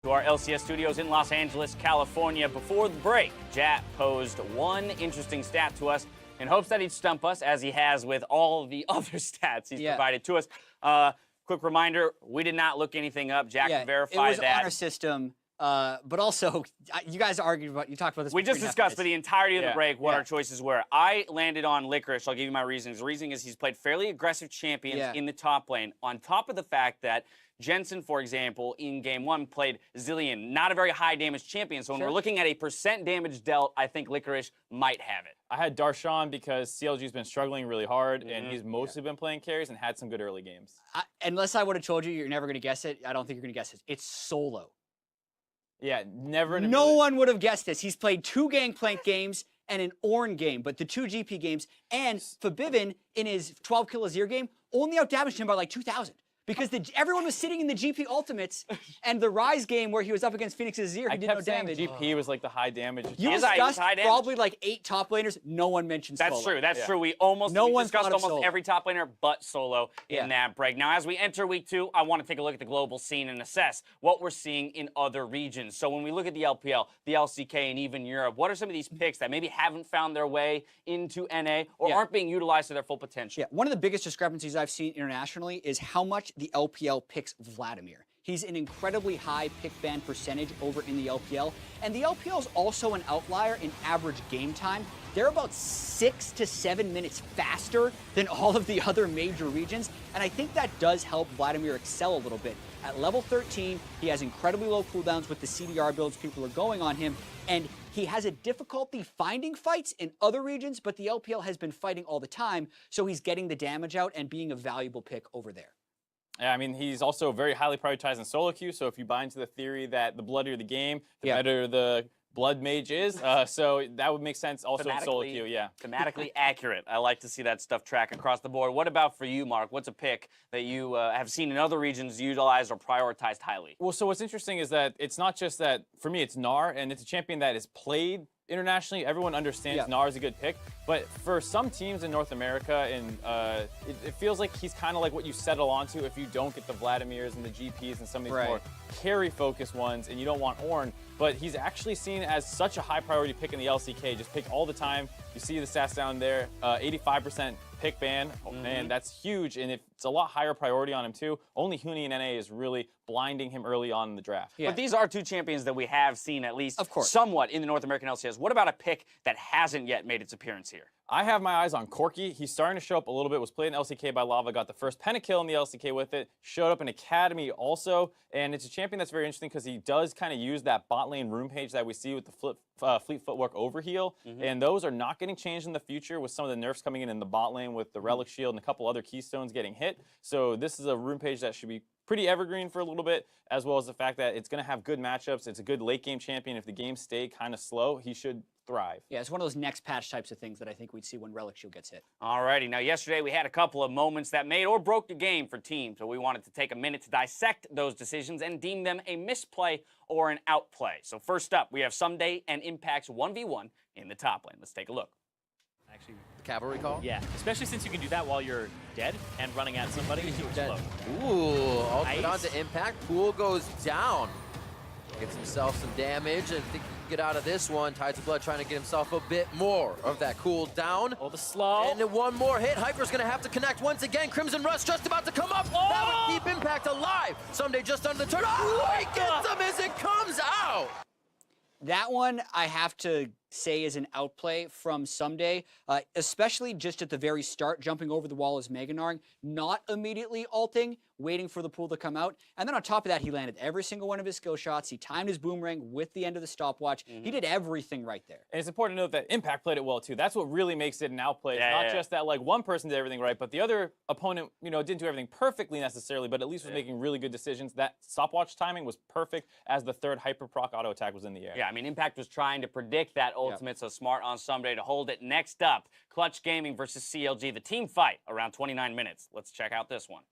To our LCS studios in Los Angeles, California. Before the break, Jat posed one interesting stat to us in hopes that he'd stump us, as he has with all the other stats he's provided to us. Quick reminder, we did not look anything up. Jack can verify that. It was on our system, but also, you guys argued about, you talked about this. We just discussed for the entirety of the break what our choices were. I landed on Licorice. I'll give you my reasons. The reason is he's played fairly aggressive champions in the top lane, on top of the fact that Jensen, for example, in Game 1 played Zillion, not a very high damage champion. So when we're looking at a % damage dealt, I think Licorice might have it. I had Darshan because CLG's been struggling really hard, and he's mostly been playing carries and had some good early games. Unless I would have told you, you're never going to guess it. I don't think you're going to guess it. It's Solo. Yeah, never. No one would have guessed this. He's played 2 Gangplank games and an Ornn game, but the 2 GP games. And Fabivin, in his 12 kill Azir game, only outdamaged him by like 2,000. Because everyone was sitting in the GP ultimates, and the Rise game where he was up against Phoenix's Azir, he did no damage. GP was like the high damage. You discussed probably like 8 top laners. No one mentioned Solo. That's true. That's true. We discussed almost every top laner but Solo in that break. Now, as we enter week 2, I want to take a look at the global scene and assess what we're seeing in other regions. So when we look at the LPL, the LCK, and even Europe, what are some of these picks that maybe haven't found their way into NA or aren't being utilized to their full potential? Yeah, one of the biggest discrepancies I've seen internationally is how much the LPL picks Vladimir. He's an incredibly high pick ban percentage over in the LPL, and the LPL is also an outlier in average game time. They're about 6 to 7 minutes faster than all of the other major regions, and I think that does help Vladimir excel a little bit. At level 13, he has incredibly low cooldowns with the CDR builds people are going on him, and he has a difficulty finding fights in other regions, but the LPL has been fighting all the time, so he's getting the damage out and being a valuable pick over there. Yeah, I mean, he's also very highly prioritized in solo queue, so if you buy into the theory that the bloodier the game, the better the blood mage is, so that would make sense also in solo queue, Thematically accurate. I like to see that stuff track across the board. What about for you, Mark? What's a pick that you have seen in other regions utilized or prioritized highly? Well, so what's interesting is that it's not just that, for me, it's Gnar, and it's a champion that is played internationally. Everyone understands Gnar is a good pick, but for some teams in North America, and it feels like he's kind of like what you settle onto if you don't get the Vladimirs and the GPs and some of these more carry-focused ones, and you don't want Ornn. But he's actually seen as such a high priority pick in the LCK, just pick all the time. You see the stats down there, 85% pick ban, and that's huge, and it's a lot higher priority on him too. Only Huni in NA is really blinding him early on in the draft. But these are 2 champions that we have seen at least somewhat in the North American LCS. What about a pick that hasn't yet made its appearance here? I have my eyes on Corki. He's starting to show up a little bit, was played in LCK by Lava, got the first pentakill in the LCK with it, showed up in Academy also, and it's a champion that's very interesting because he does kind of use that bot lane room page that we see with the Fleet Footwork overheal, and those are not getting changed in the future with some of the nerfs coming in the bot lane with the Relic Shield and a couple other keystones getting hit. So this is a room page that should be pretty evergreen for a little bit, as well as the fact that it's going to have good matchups. It's a good late game champion. If the games stay kind of slow, he should thrive. Yeah, it's one of those next patch types of things that I think we'd see when Relic Shield gets hit. Alrighty, now yesterday we had a couple of moments that made or broke the game for teams, so we wanted to take a minute to dissect those decisions and deem them a misplay or an outplay. So first up, we have Someday and Impact's 1v1 in the top lane. Let's take a look. Actually, the cavalry call? Yeah, especially since you can do that while you're dead and running at somebody to explode. Ooh, ultimate onto Impact. Pool goes down. Gets himself some damage, and I think he can get out of this one. Tides of Blood trying to get himself a bit more of that cool down. Oh, the slow. And then one more hit. Hyper's going to have to connect once again. Crimson Rush just about to come up. That would keep Impact alive. Someday just under the turn. Oh, he gets him as it comes out. That one I have to say is an outplay from Someday, especially just at the very start, jumping over the wall as Meganarng, not immediately ulting, waiting for the pool to come out. And then on top of that, he landed every single one of his skill shots. He timed his boomerang with the end of the stopwatch. He did everything right there. And it's important to note that Impact played it well too. That's what really makes it an outplay. It's not just that like one person did everything right, but the other opponent, you know, didn't do everything perfectly necessarily, but at least was making really good decisions. That stopwatch timing was perfect as the third hyper proc auto attack was in the air. Yeah, I mean, Impact was trying to predict that ultimate, so smart on Someday to hold it. Next up, Clutch Gaming versus CLG, the team fight around 29 minutes. Let's check out this one.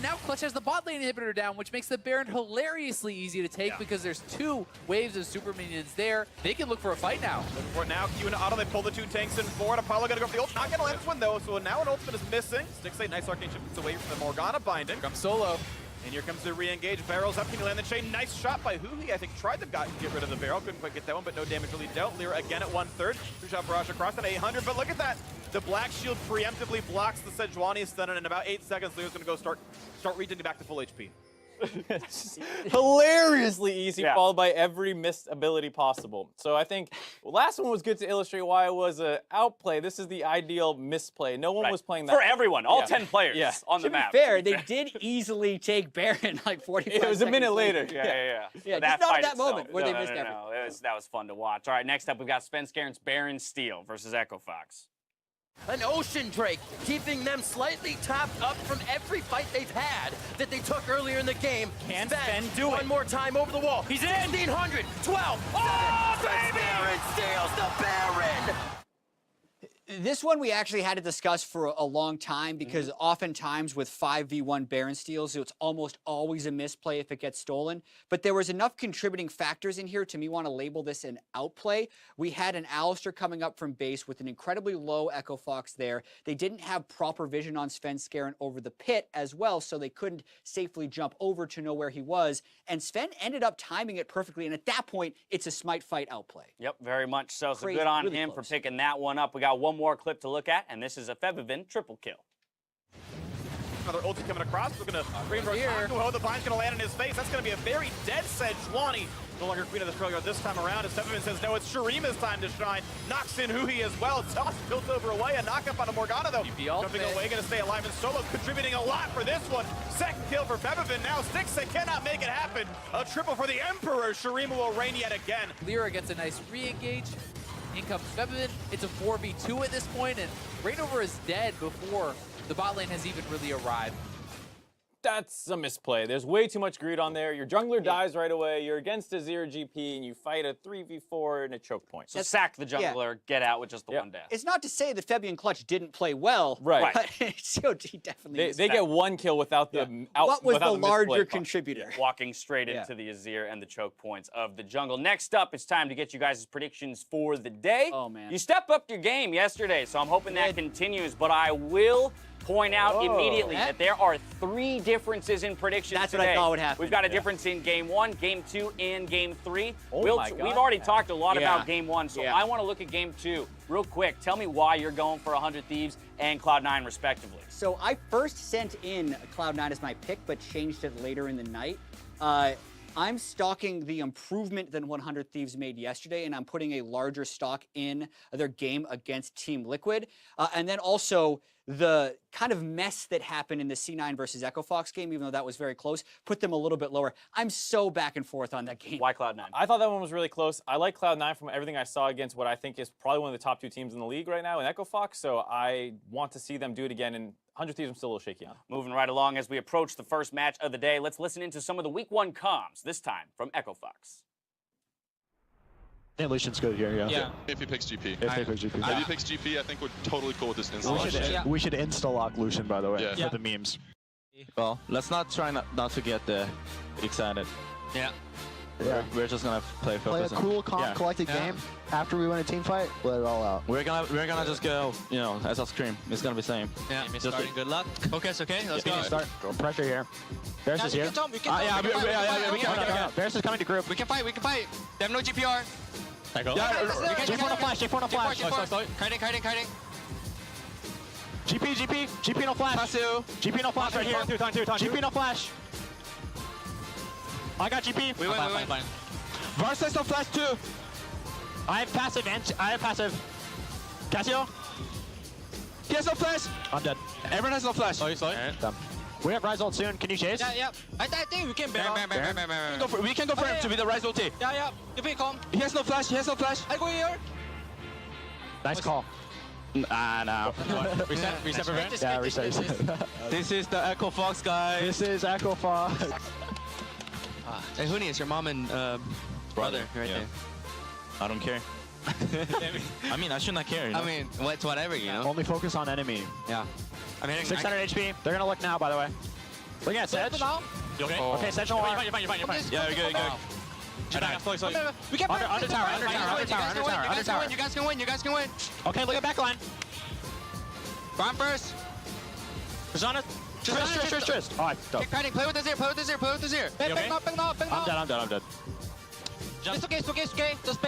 Now Clutch has the bot lane inhibitor down, which makes the Baron hilariously easy to take because there's 2 waves of super minions there. They can look for a fight now. Looking for it now. Q and Auto, they pull the 2 tanks in forward. Apollo gonna go for the ult. Not gonna land this one though, so now an ultimate is missing. Stixate, nice arcane shift away from the Morgana binding. Here comes Solo. And here comes the re-engage. Barrels up. Can he land the chain? Nice shot by Huhi. I think tried to get rid of the barrel. Couldn't quite get that one, but no damage really dealt. Lyra again at 1/3. Two-shot barrage across that 800, but look at that. The black shield preemptively blocks the Sejuani stun, and in about 8 seconds, Lyra's going to go start regenerating back to full HP. Hilariously easy, followed by every missed ability possible. So I think last one was good to illustrate why it was an outplay. This is the ideal misplay. No one was playing that. For everyone, all 10 players on the map. To be fair, they did easily take Baron like 45 seconds. It was a minute later. Yeah, Just not fight at that itself. moment where they missed everything. That was fun to watch. All right, next up, we've got Svenskeren Baron Steel versus Echo Fox. An Ocean Drake, keeping them slightly topped up from every fight they've had that they took earlier in the game. Can Sven do it? One more time over the wall. He's in. 1600, 12, oh, baby! Baron steals the Baron! This one we actually had to discuss for a long time because oftentimes with 5v1 Baron steals, it's almost always a misplay if it gets stolen. But there was enough contributing factors in here to me want to label this an outplay. We had an Alistair coming up from base with an incredibly low Echo Fox there. They didn't have proper vision on Svenskeren over the pit as well, so they couldn't safely jump over to know where he was. And Sven ended up timing it perfectly, and at that point, it's a smite fight outplay. Yep, very much so. So Crazy, good on really him close. for picking that one up. We got one more clip to look at, and this is a Febivin triple kill. Another ulti coming across. We're going to reinforce Akuho. The bine's going to land in his face. That's going to be a very dead Sejuani. No longer Queen of the Trailguard this time around. As Febivin says, no, it's Shurima's time to shine. Knocks in Huhi as well. Toss built over away. A knock up on a Morgana, though. Jumping away, going to stay alive. And Solo contributing a lot for this one. Second kill for Febivin. Now Stixon cannot make it happen. A triple for the Emperor. Shurima will reign yet again. Lyra gets a nice re-engage. In comes Febivin. It's a 4v2 at this point, and Rainover is dead before the bot lane has even really arrived. That's a misplay. There's way too much greed on there. Your jungler dies right away. You're against a 0 GP, and you fight a 3v4 and a choke point. So sack the jungler, get out with just the one death. It's not to say that Fabian Clutch didn't play well, Right. but COG definitely They get one kill without the What was without the misplay larger part. contributor? Walking straight into the Azir and the choke points of the jungle. Next up, it's time to get you guys' predictions for the day. Oh, man. You stepped up your game yesterday, so I'm hoping that continues, but I will point out immediately that there are 3 differences in predictions That's today. what I thought would happen. We've got a difference in Game 1, Game 2, and Game 3. Oh my God. We've already talked a lot Yeah. about Game 1, so Yeah. I want to look at Game 2 real quick. Tell me why you're going for 100 Thieves and Cloud9 respectively. So I first sent in Cloud9 as my pick, but changed it later in the night. I'm stocking the improvement than 100 Thieves made yesterday, and I'm putting a larger stock in their game against Team Liquid. And then also the kind of mess that happened in the C9 versus Echo Fox game, even though that was very close, put them a little bit lower. I'm so back and forth on that game. Why Cloud9? I thought that one was really close. I like Cloud9 from everything I saw against what I think is probably one of the top 2 teams in the league right now in Echo Fox, so I want to see them do it again, and 100 Thieves I'm still a little shaky on. Moving right along as we approach the first match of the day, let's listen into some of the Week 1 comms, this time from Echo Fox. Yeah, Lucian's good here, yeah. If he picks GP. If he picks GP. If he picks GP, I think we're totally cool with this installation. We should insta-lock Lucian, by the way, for the memes. Well, let's not try not to get excited. Yeah. We're just gonna play focus. Play a cool, calm, collected game. After we win a team fight, let it all out. We're gonna just go, you know, as a scream. It's gonna be same. Yeah. Just Good luck. Focus, okay? Let's go. Start. Pressure here. Varus is here. We can. Varus is coming to group. We can fight. They have no GPR. J4 no flash. J4 no flash. Kiting. GP no flash. Pasu. GP no flash right here. GP no flash. I got GP. We win. Varus has no flash too. I have passive. Cassio. He has no flash. I'm dead. Everyone has no flash. Sorry. Done. We have Rise ult soon. Can you chase? Yeah. I think we can bear. We can go for him to be the Rise ulti. Yeah. If he come. He has no flash. I go here. Nice call. No. Reset prevent? Yeah, reset. This is the Echo Fox, guys. This is Echo Fox. Hey, Huni, it's your mom and brother right there. I don't care. I mean, I should not care. You know? I mean, it's whatever, you know? Only focus on enemy. Yeah. I'm hitting 600 HP. They're gonna look now, by the way. Look at Sedge. You okay? Okay, Sedge no more. You're fine. Yeah, you're good. We can Under tower. You guys can win. Okay, look at backline. Farm first. Persona. Trist. Oh, dope. Kidding. Play with this here. Play with this here. Play with this here. You okay? I'm I'm dead. It's okay. Just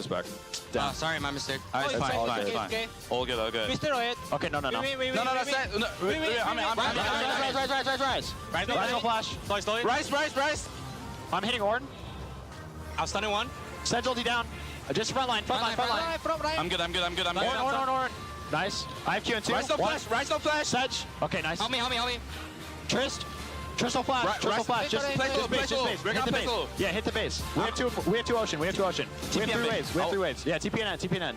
back. Down. Sorry, my mistake. Alright, it's fine. All good. Okay, no. Wait. Rise, no flash. Slowly. Rise. I'm hitting Orn. I'll stun in one. Send ulti down. Just front line. I'm good. Orn. Nice. I have Q and 2. Rise no flash. Sedge. Okay, nice. Help me. Trist no flash. Just base. Hit the base. Yeah, hit the base. We have two ocean. We have 3 waves. Yeah, TPNN.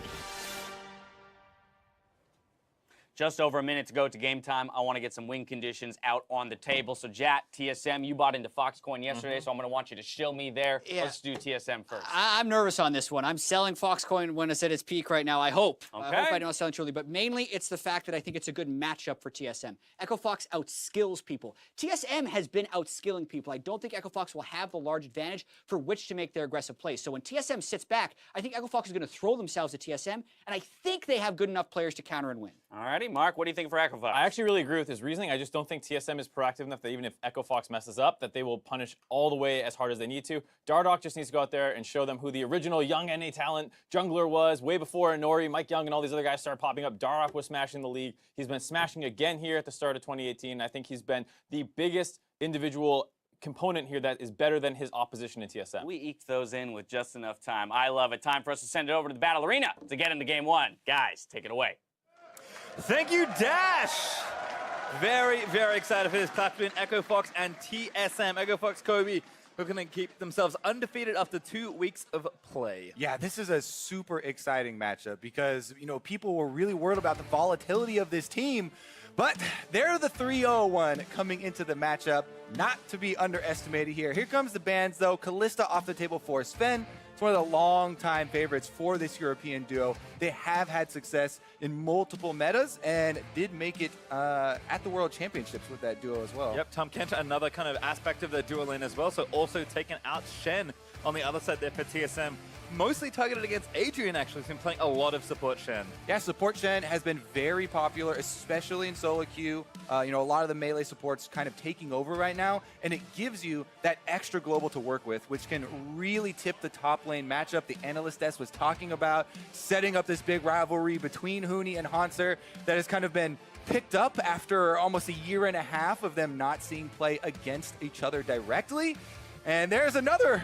Just over a minute to go to game time. I want to get some win conditions out on the table. So, Jat, TSM, you bought into Foxcoin yesterday, so I'm going to want you to shill me there. Yeah. Let's do TSM first. I'm nervous on this one. I'm selling Foxcoin when it's at its peak right now, I hope. Okay. I hope I don't sell it truly, but mainly it's the fact that I think it's a good matchup for TSM. Echo Fox outskills people. TSM has been outskilling people. I don't think Echo Fox will have the large advantage for which to make their aggressive plays. So when TSM sits back, I think Echo Fox is going to throw themselves at TSM, and I think they have good enough players to counter and win. All righty, Mark, what do you think for Echo Fox? I actually really agree with his reasoning. I just don't think TSM is proactive enough that even if Echo Fox messes up, that they will punish all the way as hard as they need to. Dardoch just needs to go out there and show them who the original young NA talent jungler was way before Nori, Mike Young, and all these other guys started popping up. Dardoch was smashing the league. He's been smashing again here at the start of 2018. I think he's been the biggest individual component here that is better than his opposition in TSM. We eked those in with just enough time. I love it. Time for us to send it over to the Battle Arena to get into game one. Guys, take it away. Thank you, Dash. Very, very excited for this clash between Echo Fox and TSM. Echo Fox Kobe are going to keep themselves undefeated after 2 weeks of play. Yeah, this is a super exciting matchup because, people were really worried about the volatility of this team, but they're the 3-0-1 coming into the matchup, not to be underestimated here. Here comes the bans, though. Kalista off the table for Sven. It's one of the long-time favorites for this European duo. They have had success in multiple metas and did make it at the World Championships with that duo as well. Yep, Tom Kenta, another kind of aspect of the duo lane as well, so also taking out Shen on the other side there for TSM. Mostly targeted against Adrian, actually. He's been playing a lot of support Shen. Yeah, support Shen has been very popular, especially in solo queue. A lot of the melee support's kind of taking over right now, and it gives you that extra global to work with, which can really tip the top lane matchup the analyst desk was talking about, setting up this big rivalry between Huni and Hanser that has kind of been picked up after almost a year and a half of them not seeing play against each other directly. And there's another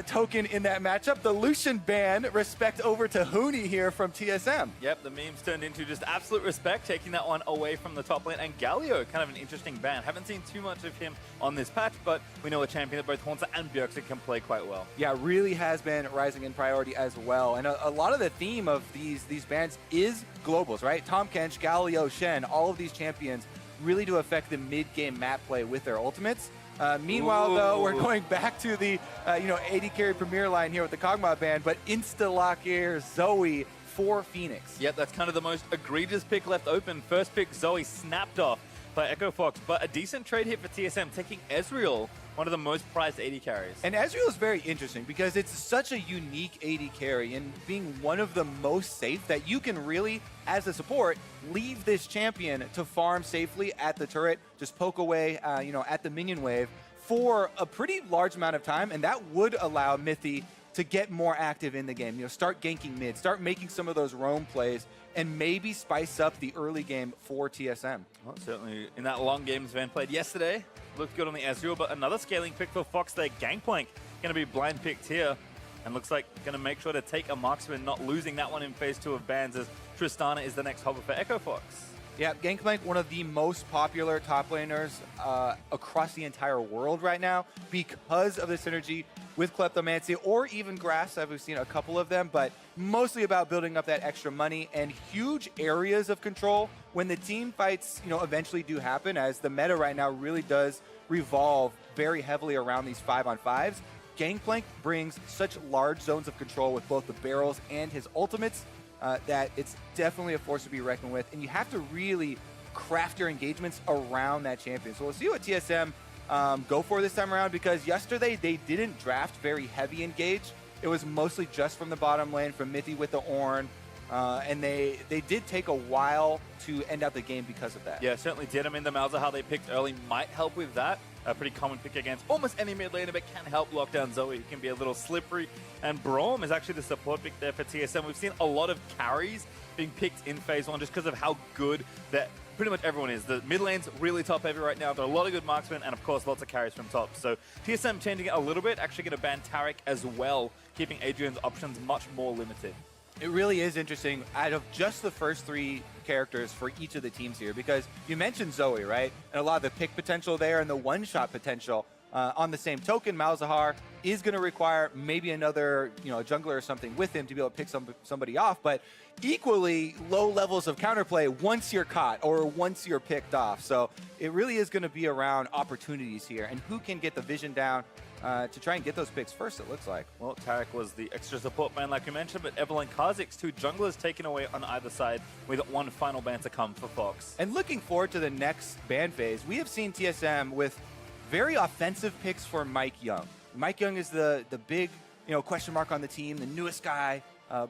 token in that matchup, the Lucian ban, respect over to Huni here from TSM. Yep, the memes turned into just absolute respect, taking that one away from the top lane. And Galio, kind of an interesting ban. Haven't seen too much of him on this patch, but we know a champion that both Hornza and Bjergsen can play quite well. Yeah, really has been rising in priority as well. And a lot of the theme of these bans is globals, right? Tahm Kench, Galio, Shen, all of these champions really do affect the mid-game map play with their ultimates. Meanwhile, though, we're going back to the, AD carry premier line here with the Kog'Maw ban, but insta-lock here Zoe for Phoenix. Yep, that's kind of the most egregious pick left open. First pick, Zoe snapped off by Echo Fox, but a decent trade hit for TSM, taking Ezreal, one of the most prized AD carries. And Ezreal is very interesting because it's such a unique AD carry and being one of the most safe that you can really, as a support, leave this champion to farm safely at the turret, just poke away, at the minion wave for a pretty large amount of time, and that would allow Mithy to get more active in the game. Start ganking mid, start making some of those roam plays, and maybe spice up the early game for TSM. Well, certainly in that long game Sven played yesterday, looked good on the Ezreal, but another scaling pick for Fox there. Gangplank going to be blind picked here, and looks like going to make sure to take a marksman, not losing that one in phase 2 of bans, as Tristana is the next hover for Echo Fox. Yeah, Gangplank, one of the most popular top laners across the entire world right now because of the synergy with Kleptomancy or even Grass. We've seen a couple of them, but mostly about building up that extra money and huge areas of control when the team fights, eventually do happen, as the meta right now really does revolve very heavily around these 5-on-5s. Gangplank brings such large zones of control with both the barrels and his ultimates that it's definitely a force to be reckoned with, and you have to really craft your engagements around that champion. So we'll see what TSM go for this time around, because yesterday they didn't draft very heavy engage. It was mostly just from the bottom lane, from Mithy with the Ornn, And they did take a while to end out the game because of that. Yeah, certainly did. I mean, the Malzahar they picked early might help with that. A pretty common pick against almost any mid laner, but can help lock down Zoe, who can be a little slippery. And Braum is actually the support pick there for TSM. We've seen a lot of carries being picked in Phase 1 just because of how good that pretty much everyone is. The mid lane's really top heavy right now. There are a lot of good marksmen and, of course, lots of carries from top. So TSM changing it a little bit, actually going to ban Taric as well, keeping Adrian's options much more limited. It really is interesting out of just the first 3 characters for each of the teams here, because you mentioned Zoe, right? And a lot of the pick potential there and the one-shot potential. On the same token, Malzahar is going to require maybe another, a jungler or something with him to be able to pick somebody off, but equally low levels of counterplay once you're caught or once you're picked off. So it really is going to be around opportunities here and who can get the vision down to try and get those picks first, it looks like. Well, Taric was the extra support ban, like we mentioned, but Evelyn Kha'Zix, 2 junglers taken away on either side, with one final ban to come for Fox. And looking forward to the next ban phase, we have seen TSM with very offensive picks for Mike Young. Mike Young is the big question mark on the team, the newest guy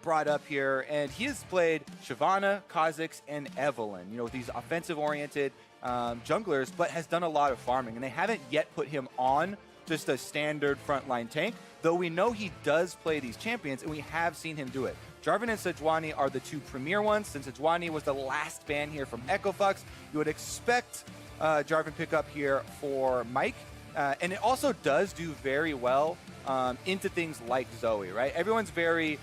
brought up here, and he has played Shyvana, Kha'Zix, and Evelyn, with these offensive-oriented junglers, but has done a lot of farming, and they haven't yet put him on just a standard frontline tank, though we know he does play these champions, and we have seen him do it. Jarvan and Sejuani are the 2 premier ones. Since Sejuani was the last ban here from Echo Fox, you would expect Jarvan pick up here for Mike. And it also does do very well into things like Zoe, right? Everyone's very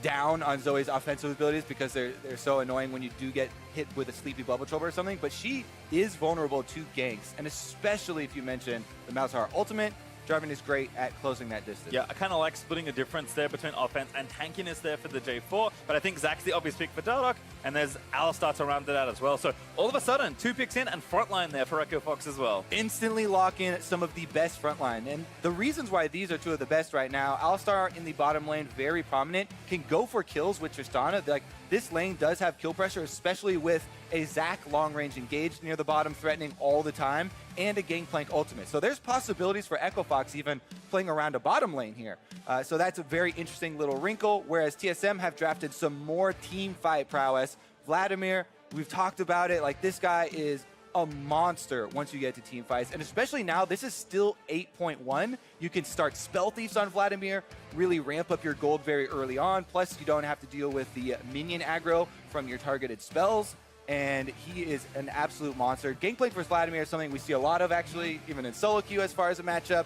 down on Zoe's offensive abilities because they're so annoying when you do get hit with a sleepy bubble trouble or something, but she is vulnerable to ganks, and especially if you mention the Malzahar ultimate, Jarvan is great at closing that distance. Yeah, I kind of like splitting a difference there between offense and tankiness there for the J4, but I think Zach's the obvious pick for Dardoch, and there's Alistar to round it out as well. So all of a sudden, 2 picks in and frontline there for Echo Fox as well. Instantly lock in some of the best frontline, and the reasons why these are 2 of the best right now, Alistar in the bottom lane, very prominent, can go for kills with Tristana. Like, this lane does have kill pressure, especially with a Zach long-range engaged near the bottom, threatening all the time, and a Gangplank ultimate. So there's possibilities for Echo Fox even playing around a bottom lane here. So that's a very interesting little wrinkle, whereas TSM have drafted some more team fight prowess. Vladimir, we've talked about it, like this guy is a monster once you get to team fights, and especially now, this is still 8.1. You can start Spell Thieves on Vladimir, really ramp up your gold very early on, plus you don't have to deal with the minion aggro from your targeted spells, and he is an absolute monster. Gangplank versus Vladimir is something we see a lot of, actually, even in solo queue as far as a matchup,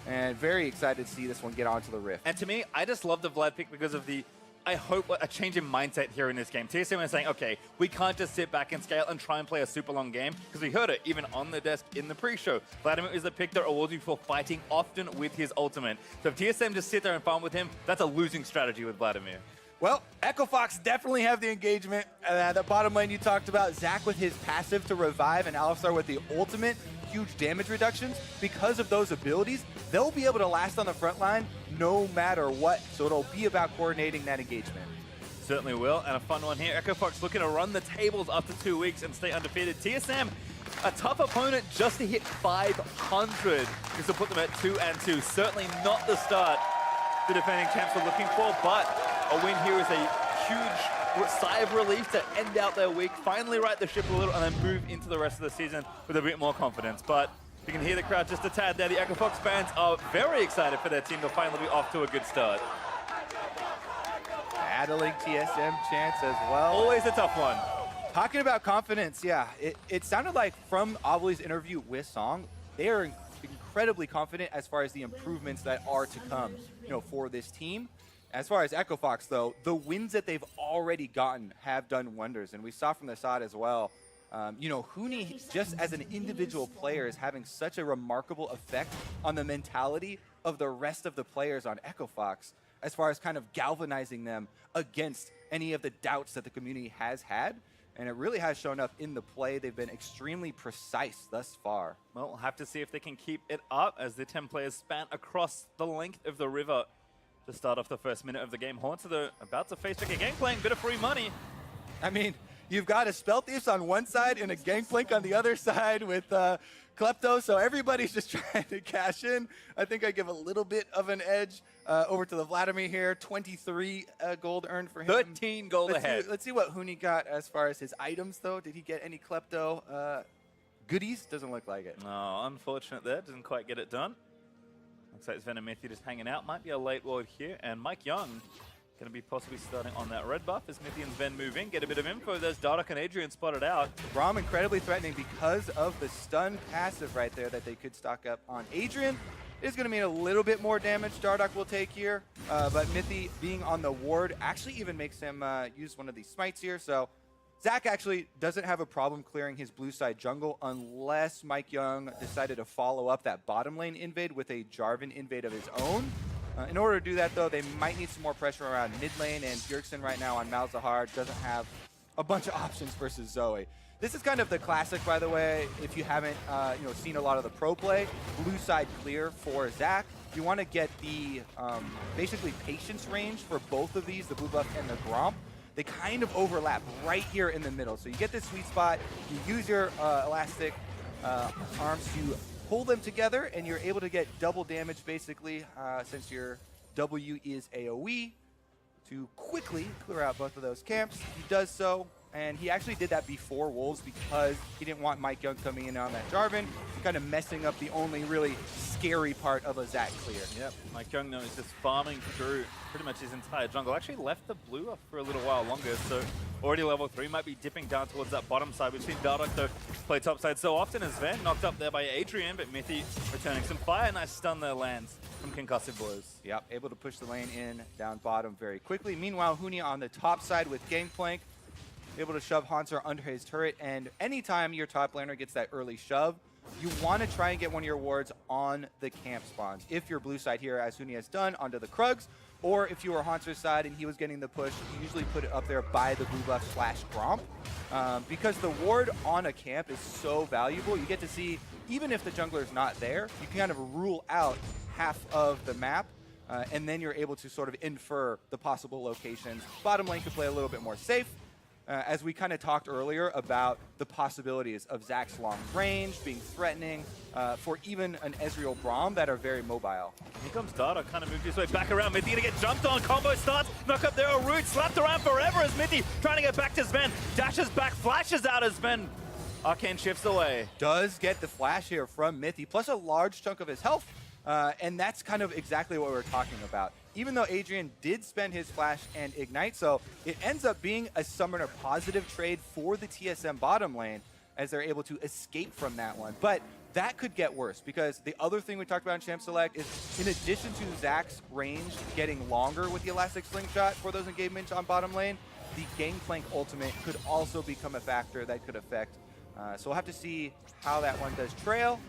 and very excited to see this one get onto the Rift. And to me, I just love the Vlad pick because of the, I hope, a change in mindset here in this game. TSM is saying, okay, we can't just sit back and scale and try and play a super long game, because we heard it even on the desk in the pre-show. Vladimir is the pick that awards you for fighting often with his ultimate. So if TSM just sit there and farm with him, that's a losing strategy with Vladimir. Well, Echo Fox definitely have the engagement. The bottom lane you talked about, Zach with his passive to revive and Alistar with the ultimate, huge damage reductions. Because of those abilities, they'll be able to last on the front line no matter what. So it'll be about coordinating that engagement. Certainly will, and a fun one here. Echo Fox looking to run the tables after 2 weeks and stay undefeated. TSM, a tough opponent just to hit 500, just to put them at 2-2. Certainly not the start the defending champs were looking for, but a win here is a huge sigh of relief to end out their week, finally right the ship a little, and then move into the rest of the season with a bit more confidence. But you can hear the crowd just a tad there. The Echo Fox fans are very excited for their team to finally be off to a good start. Battling TSM chants as well. Always a tough one. Talking about confidence, yeah, it sounded like from Avli's interview with Song, they are incredibly confident as far as the improvements that are to come, for this team. As far as Echo Fox, though, the wins that they've already gotten have done wonders, and we saw from the side as well. Huni, just as an individual player, is having such a remarkable effect on the mentality of the rest of the players on Echo Fox, as far as kind of galvanizing them against any of the doubts that the community has had. And it really has shown up in the play. They've been extremely precise thus far. Well, we'll have to see if they can keep it up as the 10 players span across the length of the river to start off the first minute of the game. Haunts are about to face a Gangplank, bit of free money. I mean, you've got a Spell Thieves on one side and a Gangplank on the other side with Klepto, so everybody's just trying to cash in. I think I give a little bit of an edge Over to the Vladimir here, 23 gold earned for him. 13 gold ahead. Let's see what Huni got as far as his items, though. Did he get any Klepto goodies? Doesn't look like it. No, unfortunate there. Doesn't quite get it done. Looks like Sven and Mithy just hanging out. Might be a late ward here. And Mike Young going to be possibly starting on that red buff as Mithy and Sven move in. Get a bit of info. There's Dardoch and Adrian spotted out. Braum incredibly threatening because of the stun passive right there that they could stock up on Adrian. Is going to mean a little bit more damage Dardoch will take here, but Mithy being on the ward actually even makes him use one of these smites here. So Zach actually doesn't have a problem clearing his blue side jungle unless Mike Young decided to follow up that bottom lane invade with a Jarvan invade of his own. In order to do that, though, they might need some more pressure around mid lane, and Bjergsen right now on Malzahar doesn't have a bunch of options versus Zoe. This is kind of the classic, by the way, if you haven't seen a lot of the pro play. Blue side clear for Zach. You want to get the basically patience range for both of these, the blue buff and the Gromp. They kind of overlap right here in the middle. So you get this sweet spot, you use your elastic arms to pull them together, and you're able to get double damage basically since your W is AoE to quickly clear out both of those camps. He does so. And he actually did that before Wolves because he didn't want Mike Young coming in on that Jarvan, kind of messing up the only really scary part of a Zach clear. Yep, Mike Young though is just farming through pretty much his entire jungle. Actually left the blue up for a little while longer, so already level 3, might be dipping down towards that bottom side. We've seen Dardoch though play top side so often as Sven, knocked up there by Adrian, but Mithy returning some fire. Nice stun there lands from concussive blows. Yep, able to push the lane in, down bottom very quickly. Meanwhile, Huni on the top side with Gangplank, able to shove Hansar under his turret, and anytime your top laner gets that early shove, you want to try and get one of your wards on the camp spawns. If you're blue side here, as Huni has done, onto the Krugs, or if you were Hansar's side and he was getting the push, you usually put it up there by the blue buff / Gromp. Because the ward on a camp is so valuable, you get to see, even if the jungler's not there, you can kind of rule out half of the map, and then you're able to sort of infer the possible locations. Bottom lane can play a little bit more safe, as we kind of talked earlier about the possibilities of Zach's long range being threatening for even an Ezreal Braum that are very mobile. Here comes Dardoch, kind of moved his way back around. Mithy gonna get jumped on, combo starts, knock up there, a root, slapped around forever as Mithy trying to get back to Sven, dashes back, flashes out as Sven. Arcane shifts away. Does get the flash here from Mithy, plus a large chunk of his health, and that's kind of exactly what we're talking about. Even though Adrian did spend his flash and ignite, so it ends up being a summoner positive trade for the TSM bottom lane as they're able to escape from that one. But that could get worse because the other thing we talked about in Champ Select is in addition to Zach's range getting longer with the Elastic Slingshot for those engagements on bottom lane, the Gangplank ultimate could also become a factor that could affect. So we'll have to see how that one does trail.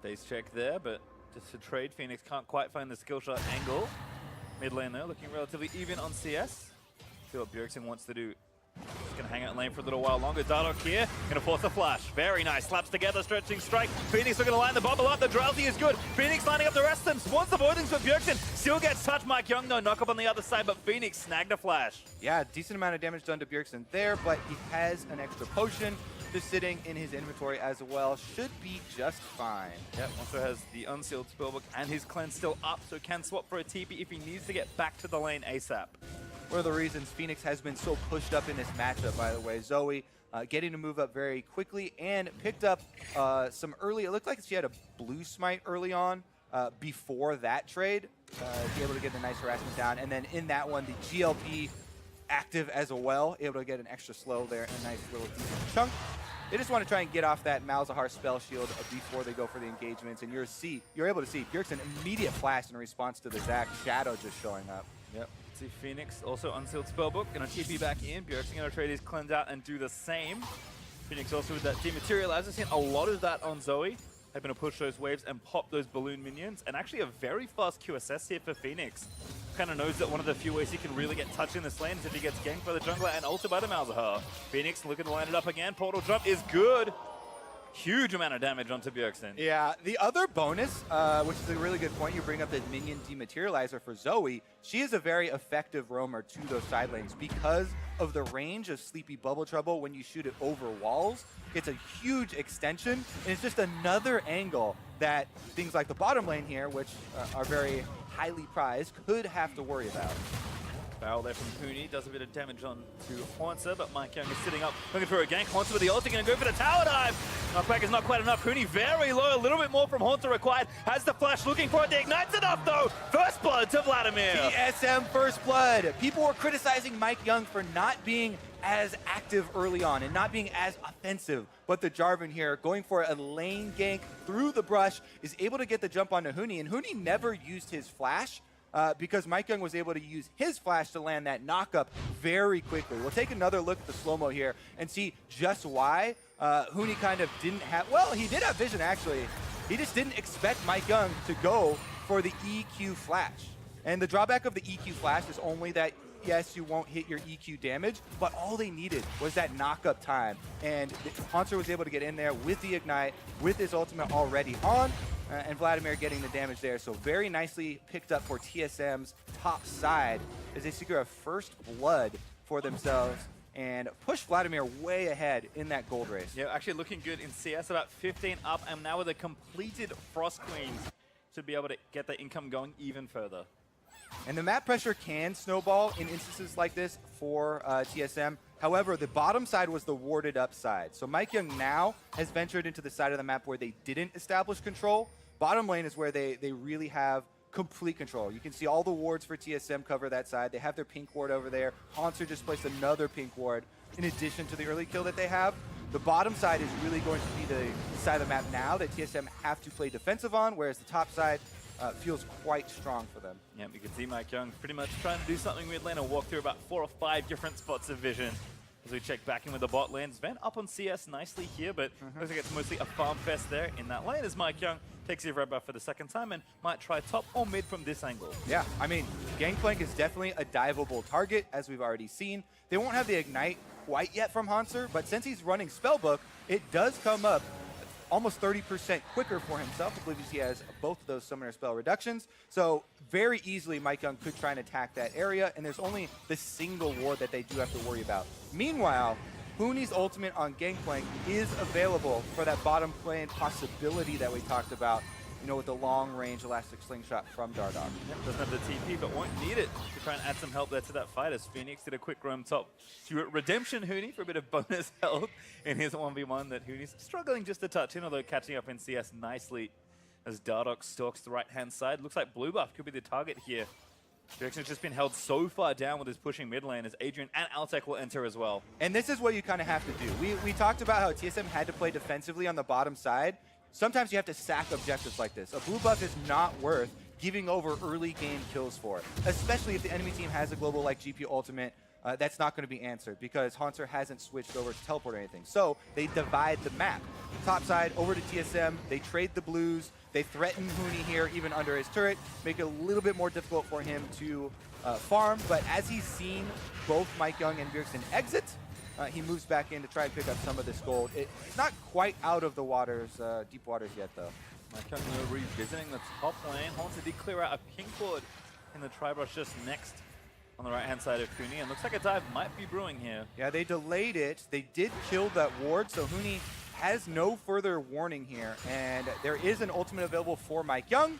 Base check there, but just to trade, Phoenix can't quite find the skill shot angle. Mid lane though, looking relatively even on CS. See what Bjergsen wants to do. Just gonna hang out in lane for a little while longer. Dardoch here, gonna force a flash. Very nice, slaps together, stretching strike. Phoenix are gonna line the bubble up, the Drowsy is good. Phoenix lining up the rest of them, wants the voidings for Bjergsen. Still gets touched, Mike Young though, knock up on the other side, but Phoenix snagged a flash. Yeah, decent amount of damage done to Bjergsen there, but he has an extra potion just sitting in his inventory as well. Should be just fine. Yep, also has the Unsealed Spellbook and his cleanse still up, so can swap for a TP if he needs to get back to the lane ASAP. One of the reasons Phoenix has been so pushed up in this matchup, by the way. Zoe getting to move up very quickly and picked up some early, it looked like she had a blue smite early on before that trade. Be able to get a nice harassment down. And then in that one, the GLP active as well, able to get an extra slow there and a nice little decent chunk. They just want to try and get off that Malzahar spell shield before they go for the engagements. And you're able to see Bjergsen immediate flash in response to the Zac Shadow just showing up. Yep. See Phoenix also Unsealed Spellbook, gonna TP back in. Bjergsen gonna trade his cleanse out and do the same. Phoenix also with that Dematerializer, seen a lot of that on Zoe. Hoping to push those waves and pop those balloon minions. And actually a very fast QSS here for Phoenix. Kind of knows that one of the few ways he can really get touched in this lane is if he gets ganked by the jungler and ulted by the Malzahar. Phoenix looking to line it up again. Portal jump is good. Huge amount of damage onto Bjergsen. Yeah, the other bonus, which is a really good point, you bring up the minion dematerializer for Zoe. She is a very effective roamer to those side lanes because of the range of Sleepy Bubble Trouble when you shoot it over walls. It's a huge extension, and it's just another angle that things like the bottom lane here, which are very highly prized, could have to worry about. Barrel there from Huni does a bit of damage on to Haunter, but Mike Young is sitting up, looking for a gank. Haunter with the ulti, going to go for the tower dive. Knockback is not quite enough. Huni very low, a little bit more from Haunter required. Has the flash, looking for it. The ignite's enough though. First blood to Vladimir. TSM first blood. People were criticizing Mike Young for not being as active early on and not being as offensive. But the Jarvan here, going for a lane gank through the brush, is able to get the jump onto Huni, and Huni never used his flash. Because Mike Young was able to use his flash to land that knockup very quickly. We'll take another look at the slow-mo here and see just why Huni kind of didn't have, well, he did have vision actually. He just didn't expect Mike Young to go for the EQ flash. And the drawback of the EQ flash is only that, yes, you won't hit your EQ damage, but all they needed was that knockup time. And Haunter was able to get in there with the ignite, with his ultimate already on, and Vladimir getting the damage there. So very nicely picked up for TSM's top side as they secure a first blood for themselves and push Vladimir way ahead in that gold race. Yeah, actually looking good in CS, about 15 up, and now with a completed Frost Queens to be able to get the income going even further. And the map pressure can snowball in instances like this for TSM. However, the bottom side was the warded up side. So Mike Young now has ventured into the side of the map where they didn't establish control. Bottom lane is where they really have complete control. You can see all the wards for TSM cover that side. They have their pink ward over there. Haunter just placed another pink ward in addition to the early kill that they have. The bottom side is really going to be the side of the map now that TSM have to play defensive on, whereas the top side feels quite strong for them. Yeah, we can see Mike Young pretty much trying to do something mid lane and walk through about 4 or 5 different spots of vision. As we check back in with the bot lane, Sven up on CS nicely here, but looks like it's mostly a farm fest there in that lane as Mike Young takes his red buff for the second time and might try top or mid from this angle. Yeah, I mean, Gangplank is definitely a diveable target, as we've already seen. They won't have the ignite quite yet from Haunter, but since he's running Spellbook, it does come up almost 30% quicker for himself. I believe he has both of those summoner spell reductions. So very easily, Mike Young could try and attack that area, and there's only the single ward that they do have to worry about. Meanwhile, Huni's ultimate on Gangplank is available for that bottom lane possibility that we talked about, you know, with the long-range elastic slingshot from Dardoch. Yep, doesn't have the TP, but won't need it to try and add some help there to that fight as Phoenix did a quick roam top to Redemption Huni for a bit of bonus health in his 1v1 that Huni's struggling just a touch in, although catching up in CS nicely as Dardoch stalks the right-hand side. Looks like Blue Buff could be the target here. Direction's just been held so far down with his pushing mid lane as Adrian and Altec will enter as well. And this is what you kind of have to do. We talked about how TSM had to play defensively on the bottom side. Sometimes you have to sack objectives like this. A blue buff is not worth giving over early game kills for, especially if the enemy team has a global like GP ultimate. That's not going to be answered because Haunter hasn't switched over to teleport or anything. So they divide the map. Top side over to TSM, they trade the blues, they threaten Huni here even under his turret, make it a little bit more difficult for him to farm. But as he's seen both Mike Young and Bjergsen exit, he moves back in to try and pick up some of this gold. It's not quite out of the waters, deep waters yet though. Mike Young revisiting the top lane. Haunter did clear out a pink ward in the Tribrush just next on the right-hand side of Huni, and looks like a dive might be brewing here. Yeah, they delayed it. They did kill that ward, so Huni has no further warning here, and there is an ultimate available for Mike Young.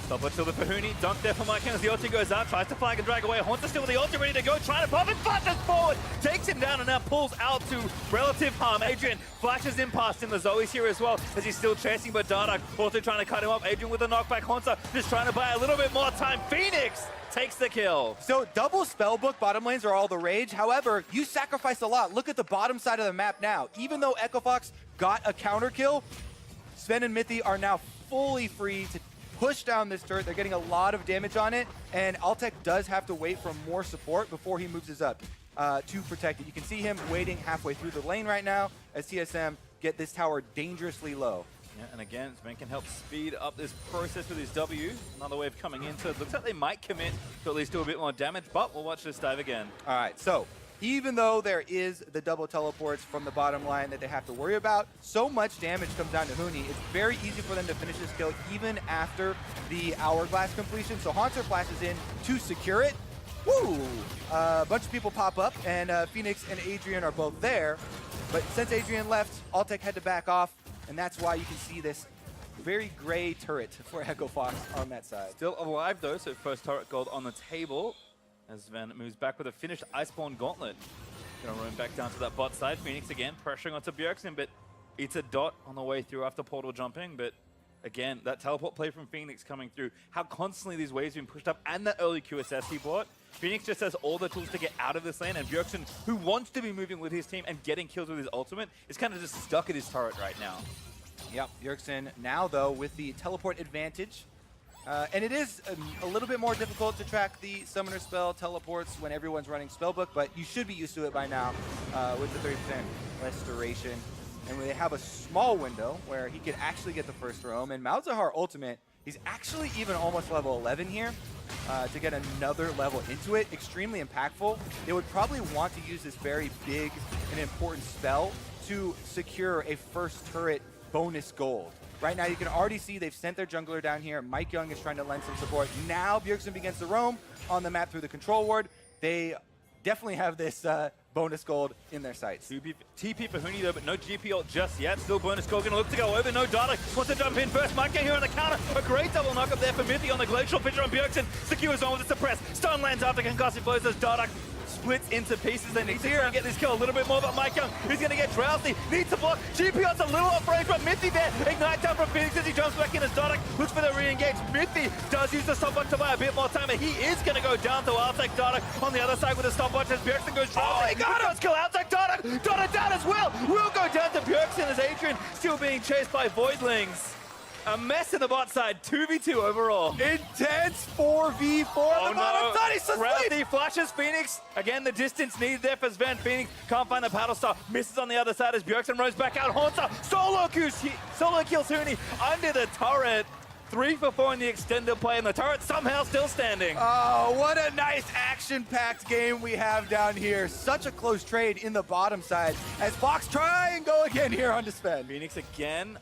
Stop it, tilted for Huni. Dunk there for Mike Young as the ulti goes out. Tries to flank and drag away. Haunter still with the ulti ready to go. Trying to pop it. Flashes forward. Takes him down and now pulls out to relative harm. Adrian flashes in past him. The Zoe's here as well as he's still chasing, but Dardoch also trying to cut him up. Adrian with a knockback. Haunter just trying to buy a little bit more time. Phoenix takes the kill. So double spellbook bottom lanes are all the rage. However, you sacrifice a lot. Look at the bottom side of the map now. Even though Echo Fox got a counter kill, Sven and Mithy are now fully free to push down this turret. They're getting a lot of damage on it, and Altec does have to wait for more support before he moves his up to protect it. You can see him waiting halfway through the lane right now as TSM get this tower dangerously low. Yeah, and again, Sven can help speed up this process with his W. Another wave coming in, so it looks like they might commit to at least do a bit more damage, but we'll watch this dive again. All right, so even though there is the double teleports from the bottom line that they have to worry about, so much damage comes down to Huni. It's very easy for them to finish this kill even after the hourglass completion. So Haunter flashes in to secure it. Woo! A bunch of people pop up, and Phoenix and Adrian are both there. But since Adrian left, Altec had to back off, and that's why you can see this very gray turret for Echo Fox on that side. Still alive though, so first turret gold on the table as Sven moves back with a finished Iceborne Gauntlet. Gonna roam back down to that bot side. Phoenix again pressuring onto Bjergsen, but it's a dot on the way through after portal jumping. But again, that teleport play from Phoenix coming through, how constantly these waves being pushed up, and that early QSS he bought. Phoenix just has all the tools to get out of this lane, and Bjergsen, who wants to be moving with his team and getting kills with his ultimate, is kind of just stuck at his turret right now. Yep, Bjergsen now, though, with the teleport advantage. And it is a little bit more difficult to track the summoner spell teleports when everyone's running spellbook, but you should be used to it by now with the 30% less duration. And they have a small window where he could actually get the first roam. And Malzahar ultimate, he's actually even almost level 11 here to get another level into it. Extremely impactful. They would probably want to use this very big and important spell to secure a first turret bonus gold. Right now, you can already see they've sent their jungler down here. Mike Young is trying to lend some support. Now, Bjergsen begins to roam on the map through the control ward. They definitely have this bonus gold in their sights. TP for Huni though, but no GP ult just yet. Still bonus gold, gonna look to go over. No data. Wants to jump in first. Mike Young here on the counter. A great double knock up there for Mithy on the glacial pitcher on Bjergsen. Secures on with the suppress. Stun lands after concussive blows as Dardak splits into pieces. They need to try and get this kill a little bit more, but Mike Young, he's going to get drowsy, needs to block. GP out's a little off range, but Mithy there. Ignite down from Phoenix as he jumps back in as Dardak looks for the re-engage. Mithy does use the stopwatch to buy a bit more time, and he is going to go down to Artek Dardak on the other side with the stopwatch as Bjergsen goes drowsy. Oh, he got him! Kill Artek Dardak! Dardak down as well! Will go down to Bjergsen as Adrian still being chased by Voidlings. A mess in the bot side, 2v2 overall. Intense 4v4 on the bottom side. He's Ralphie flashes Phoenix. Again, the distance needed there for Sven. Phoenix can't find the paddle star. Misses on the other side as Bjergsen roams back out. Haunter solo kills Huni under the turret. 3 for 4 in the extended play, and the turret somehow still standing. Oh, what a nice action-packed game we have down here. Such a close trade in the bottom side as Fox try and go again here on Sven. Phoenix again.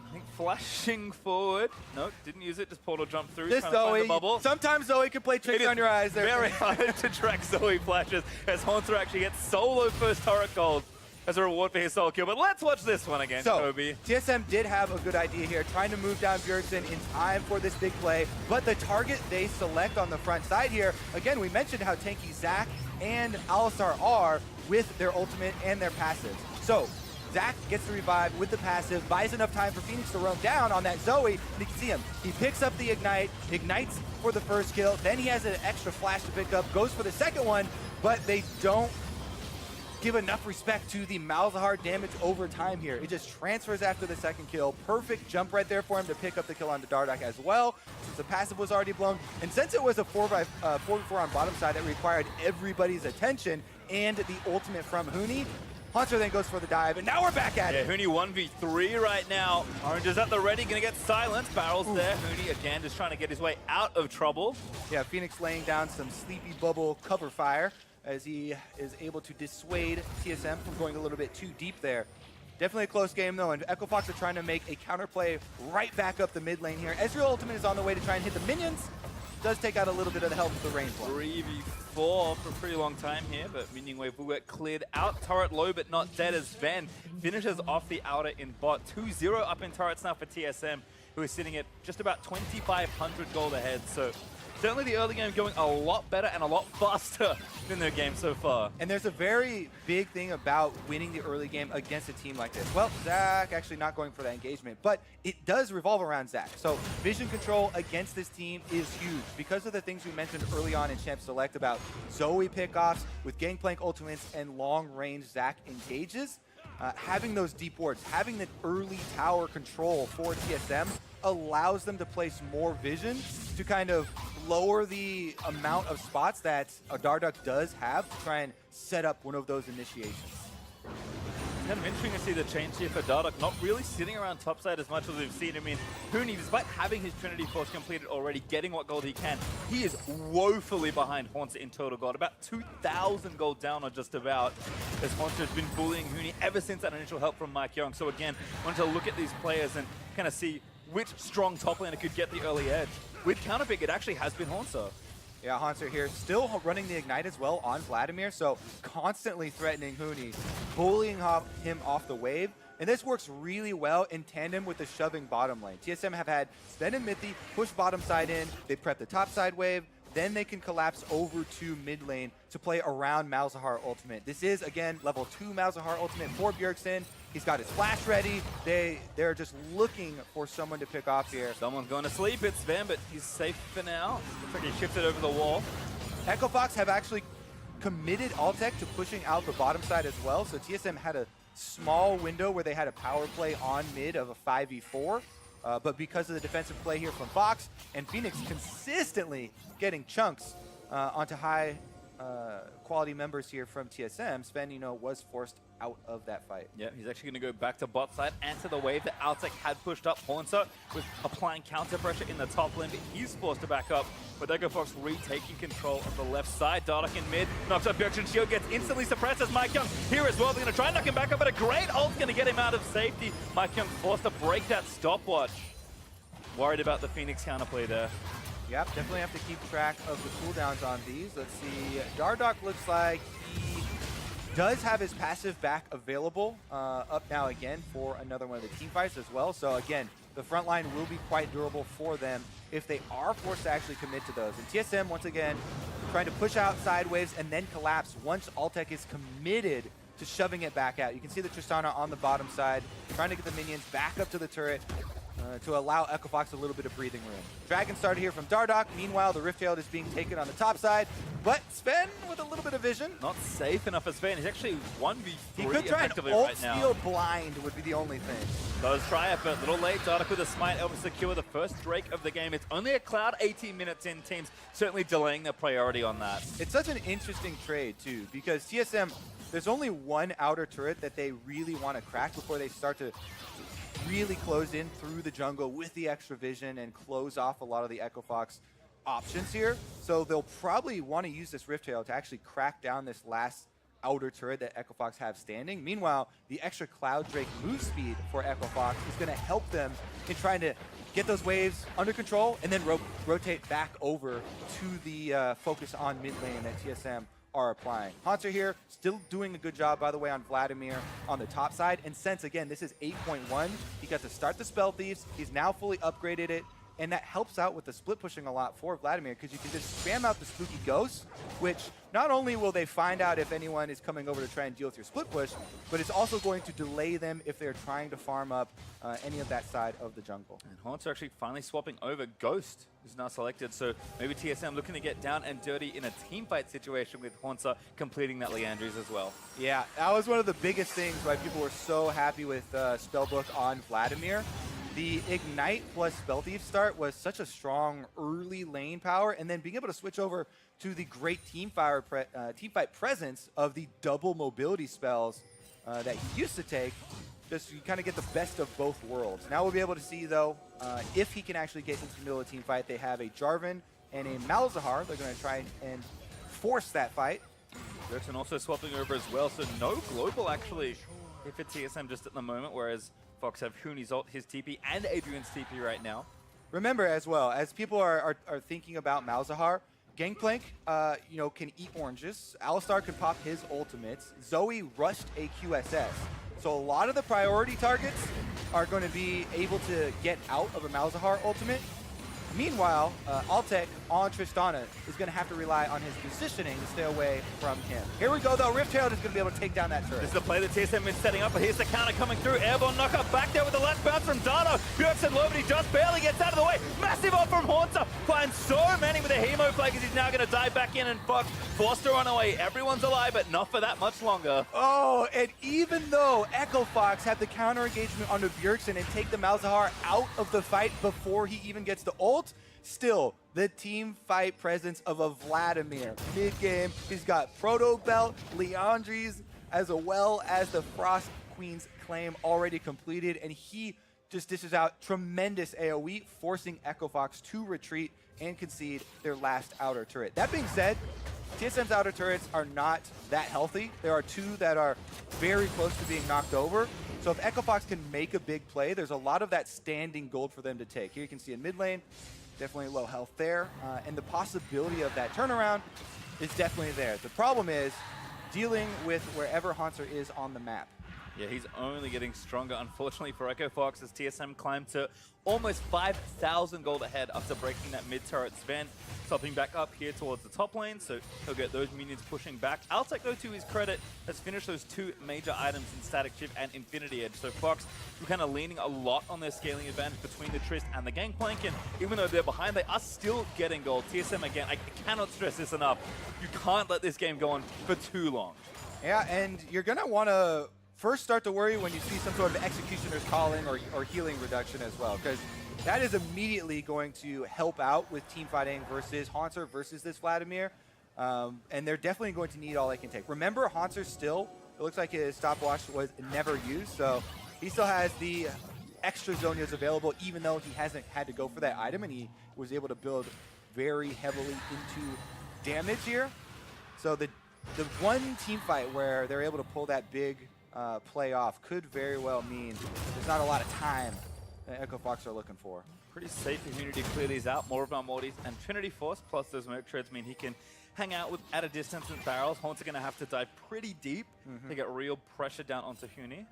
I think flashing forward. Nope, didn't use it. Just portal jump through. This Zoe, bubble. sometimes Zoe can play tricks on your eyes there. Very hard to track Zoe flashes as Haunter actually gets solo first turret gold as a reward for his solo kill. But let's watch this one again, Kobe. TSM did have a good idea here, trying to move down Bjergsen in time for this big play. But the target they select on the front side here, again, we mentioned how tanky Zac and Alistar are with their ultimate and their passives. So Zac gets the revive with the passive, buys enough time for Phoenix to roam down on that Zoe, and you can see him. He picks up the ignite, ignites for the first kill, then he has an extra flash to pick up, goes for the second one, but they don't give enough respect to the Malzahar damage over time here. It just transfers after the second kill. Perfect jump right there for him to pick up the kill onto Dardak as well, since the passive was already blown. And since it was a 4v4 on bottom side that required everybody's attention and the ultimate from Huni, Hunter then goes for the dive, and now we're back at it. Huni 1v3 right now. Orange is at the ready, gonna get silenced. Barrels there. Huni again just trying to get his way out of trouble. Yeah, Phoenix laying down some sleepy bubble cover fire as he is able to dissuade TSM from going a little bit too deep there. Definitely a close game though, and Echo Fox are trying to make a counterplay right back up the mid lane here. Ezreal ultimate is on the way to try and hit the minions. Does take out a little bit of the health of the range one. 3v4 for a pretty long time here, but minion wave will get cleared out. Turret low but not dead as Sven finishes off the outer in bot. 2-0 up in turrets now for TSM, who is sitting at just about 2,500 gold ahead. So certainly the early game going a lot better and a lot faster than their game so far. And there's a very big thing about winning the early game against a team like this. Well, Zac actually not going for that engagement, but it does revolve around Zac. So vision control against this team is huge because of the things we mentioned early on in Champ Select about Zoe pickoffs with Gangplank ultimates and long-range Zac engages. Having those deep wards, having the early tower control for TSM allows them to place more vision to kind of lower the amount of spots that a Darduck does have to try and set up one of those initiations. It's kind of interesting to see the change here for Darduck, not really sitting around topside as much as we've seen him in. Huni, despite having his Trinity Force completed already, getting what gold he can, he is woefully behind Haunter in total gold. About 2,000 gold down or just about, as Haunter has been bullying Huni ever since that initial help from Mike Young. So again, wanted to look at these players and kind of see which strong top laner could get the early edge. With counterpick, it actually has been Haunter. Yeah, Haunter here, still running the Ignite as well on Vladimir, so constantly threatening Huni, bullying him off the wave. And this works really well in tandem with the shoving bottom lane. TSM have had Sven and Mithy push bottom side in, they prep the top side wave, then they can collapse over to mid lane to play around Malzahar ultimate. This is, again, level 2 Malzahar ultimate for Bjergsen. He's got his flash ready. They're just looking for someone to pick off here. Someone's going to sleep. It's Sven, but he's safe for now. Looks like he shifted over the wall. Echo Fox have actually committed Altec to pushing out the bottom side as well. So TSM had a small window where they had a power play on mid of a 5v4. But because of the defensive play here from Fox and Phoenix consistently getting chunks onto high quality members here from TSM, Sven, was forced out of that fight. Yeah, he's actually going to go back to bot side and to the wave that Altec had pushed up. Hornser was applying counter pressure in the top lane, but he's forced to back up. With Echo Fox retaking control of the left side. Dardoch in mid, knocks up Bjergsen's shield, gets instantly suppressed as Mike Young here as well. They're going to try and knock him back up, but a great ult's going to get him out of safety. Mike Young forced to break that stopwatch. Worried about the Phoenix counterplay there. Yep, definitely have to keep track of the cooldowns on these. Let's see, Dardoch looks like he does have his passive back available up now again for another one of the team fights as well. So again, the front line will be quite durable for them if they are forced to actually commit to those. And TSM, once again, trying to push out side waves and then collapse once Altec is committed to shoving it back out. You can see the Tristana on the bottom side, trying to get the minions back up to the turret to allow Echo Fox a little bit of breathing room. Dragon started here from Dardoch. Meanwhile, the Rift Herald is being taken on the top side, but Sven with a little bit of vision. Not safe enough for Sven. He's actually 1v3 He could try effectively an ult right now. steal blind would be the only thing. Does try it, but a little late. Dardoch with a smite helps secure the first Drake of the game. It's only a Cloud 18 minutes in. Teams certainly delaying their priority on that. It's such an interesting trade, too, because TSM, there's only one outer turret that they really want to crack before they start to really close in through the jungle with the extra vision and close off a lot of the Echo Fox options here. So they'll probably want to use this Rift Tail to actually crack down this last outer turret that Echo Fox have standing. Meanwhile, the extra Cloud Drake move speed for Echo Fox is going to help them in trying to get those waves under control and then rotate back over to the focus on mid lane that TSM are applying. Haunter here, still doing a good job, by the way, on Vladimir on the top side. And since, again, this is 8.1, he got to start the Spell Thieves. He's now fully upgraded it. And that helps out with the split pushing a lot for Vladimir because you can just spam out the Spooky Ghosts, which not only will they find out if anyone is coming over to try and deal with your split push, but it's also going to delay them if they're trying to farm up any of that side of the jungle. And Haunter actually finally swapping over. Ghost is now selected, so maybe TSM looking to get down and dirty in a team fight situation with Haunter completing that Leandries as well. Yeah, that was one of the biggest things why people were so happy with Spellbook on Vladimir. The Ignite plus Spell Thief start was such a strong early lane power, and then being able to switch over to the great team fight presence of the double mobility spells that he used to take, just you kind of get the best of both worlds. Now we'll be able to see, though, if he can actually get into the middle of the team fight. They have a Jarvan and a Malzahar. They're going to try and force that fight. Bjergsen also swapping over as well, so no global actually if it's TSM just at the moment, whereas Fox have Huni's ult, his TP, and Adrian's TP right now. Remember as well, as people are thinking about Malzahar, Gangplank, can eat oranges. Alistar can pop his ultimates. Zoe rushed a QSS. So a lot of the priority targets are going to be able to get out of a Malzahar ultimate. Meanwhile, Altec on Tristana is going to have to rely on his positioning to stay away from him. Here we go, though. Rift Herald is going to be able to take down that turret. This is the play that TSM is setting up, but here's the counter coming through. Airborne knockup back there with the last bounce from Dardoch. Bjergsen low, but he just barely gets out of the way. Massive ult from Haunter. Finds so many with a Hemo flag as he's now going to dive back in, and Fox forced to run away. Everyone's alive, but not for that much longer. Oh, and even though Echo Fox have the counter engagement onto Bjergsen and take the Malzahar out of the fight before he even gets the ult, still, the team fight presence of a Vladimir. Mid-game, he's got Proto Belt, Leandries, as well as the Frost Queen's claim already completed, and he just dishes out tremendous AoE, forcing Echo Fox to retreat and concede their last outer turret. That being said, TSM's outer turrets are not that healthy. There are two that are very close to being knocked over. So if Echo Fox can make a big play, there's a lot of that standing gold for them to take. Here you can see in mid lane, definitely low health there. And the possibility of that turnaround is definitely there. The problem is dealing with wherever Haunter is on the map. Yeah, he's only getting stronger, unfortunately, for Echo Fox as TSM climbed to almost 5,000 gold ahead after breaking that mid-turret Sven, stopping back up here towards the top lane, so he'll get those minions pushing back. Altec, though, to his credit, has finished those 2 major items in Static Shift and Infinity Edge, so Fox were kind of leaning a lot on their scaling advantage between the Trist and the Gangplank, and even though they're behind, they are still getting gold. TSM, again, I cannot stress this enough, you can't let this game go on for too long. Yeah, and you're going to want to first start to worry when you see some sort of Executioner's Calling or healing reduction as well, because that is immediately going to help out with team fighting versus Haunter versus this Vladimir, and they're definitely going to need all they can take. Remember, Haunter still, it looks like his stopwatch was never used, so he still has the extra Zonias available, even though he hasn't had to go for that item, and he was able to build very heavily into damage here. So the one team fight where they're able to pull that big play off could very well mean there's not a lot of time that Echo Fox are looking for. Pretty safe if Unity clear these out. More of our Mortys and Trinity Force plus those Merc Treads mean he can hang out with at a distance with barrels. Haunts are going to have to dive pretty deep to get real pressure down onto Huni.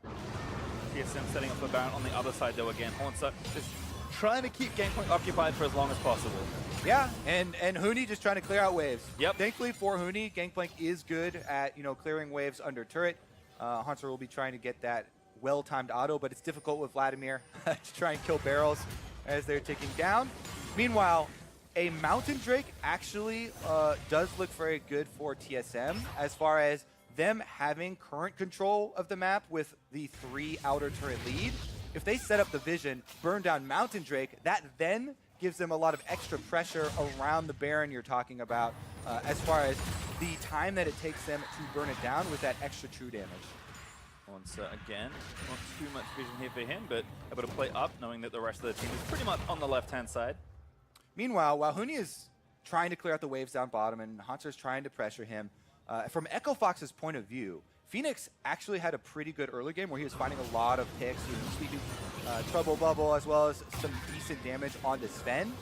TSM setting up the Baron on the other side though again. Haunts are just trying to keep Gangplank occupied for as long as possible. Yeah, and Huni just trying to clear out waves. Yep. Thankfully for Huni, Gangplank is good at clearing waves under turret. Haunter will be trying to get that well-timed auto, but it's difficult with Vladimir to try and kill barrels as they're ticking down. Meanwhile, a Mountain Drake actually does look very good for TSM as far as them having current control of the map with the 3 outer turret lead. If they set up the vision, burn down Mountain Drake, that then gives them a lot of extra pressure around the Baron you're talking about as far as the time that it takes them to burn it down with that extra true damage. Once again, not too much vision here for him, but able to play up knowing that the rest of the team is pretty much on the left-hand side. Meanwhile, while Huni is trying to clear out the waves down bottom and Haunter's trying to pressure him, from Echo Fox's point of view, Phoenix actually had a pretty good early game where he was finding a lot of picks. He was sweeping Trouble Bubble as well as some decent damage onto Sven.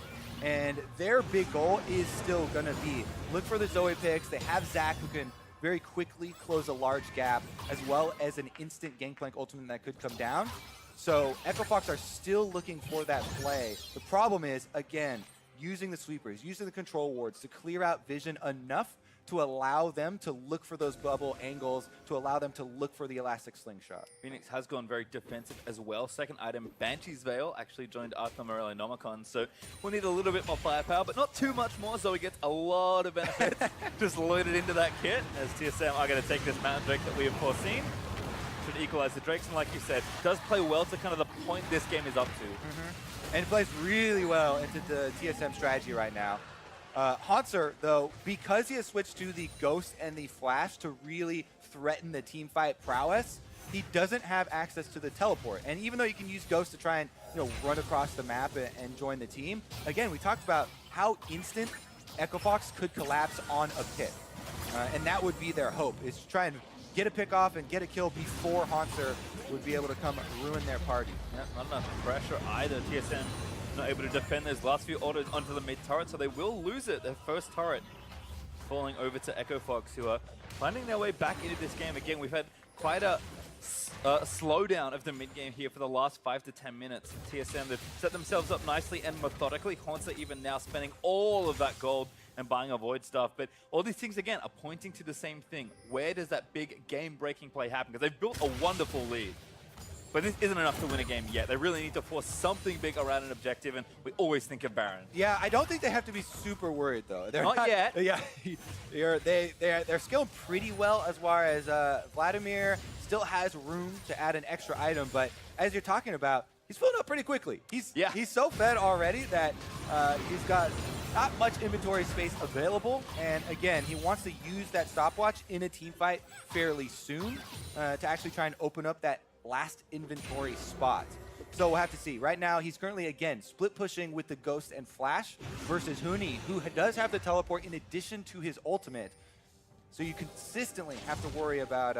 And their big goal is still going to be look for the Zoe picks. They have Zac who can very quickly close a large gap, as well as an instant Gangplank ultimate that could come down. So Echo Fox are still looking for that play. The problem is, again, using the sweepers, using the control wards to clear out vision enough to allow them to look for those bubble angles, to allow them to look for the elastic slingshot. Phoenix has gone very defensive as well. Second item, Banshee's Veil, actually joined Arthur Morello Nomicon, so we'll need a little bit more firepower, but not too much more, so he gets a lot of benefits just loaded into that kit, as TSM are going to take this Mountain Drake that we have foreseen. Should equalize the Drakes, and like you said, does play well to kind of the point this game is up to. And plays really well into the TSM strategy right now. Haunter, though, because he has switched to the Ghost and the Flash to really threaten the teamfight prowess, he doesn't have access to the teleport. And even though you can use Ghost to try and run across the map and join the team, again, we talked about how instant Echo Fox could collapse on a pick. And that would be their hope, is to try and get a pick off and get a kill before Haunter would be able to come ruin their party. Yeah, not enough pressure either. TSM not able to defend those last few orders onto the mid turret, so they will lose it. Their first turret falling over to Echo Fox, who are finding their way back into this game. Again, we've had quite a slowdown of the mid game here for the last 5 to 10 minutes. TSM, they've set themselves up nicely and methodically. Haunter even now spending all of that gold and buying a Void stuff. But all these things, again, are pointing to the same thing. Where does that big game-breaking play happen? Because they've built a wonderful lead. But this isn't enough to win a game yet. They really need to force something big around an objective, and we always think of Baron. Yeah, I don't think they have to be super worried, though. They're not yet. Yeah, they're skilled pretty well as far as Vladimir still has room to add an extra item, but as you're talking about, he's filling up pretty quickly. He's so fed already that he's got not much inventory space available, and again, he wants to use that stopwatch in a team fight fairly soon to actually try and open up that last inventory spot. So we'll have to see. Right now, he's currently, again, split pushing with the Ghost and Flash versus Huni, who does have the teleport in addition to his ultimate. So you consistently have to worry about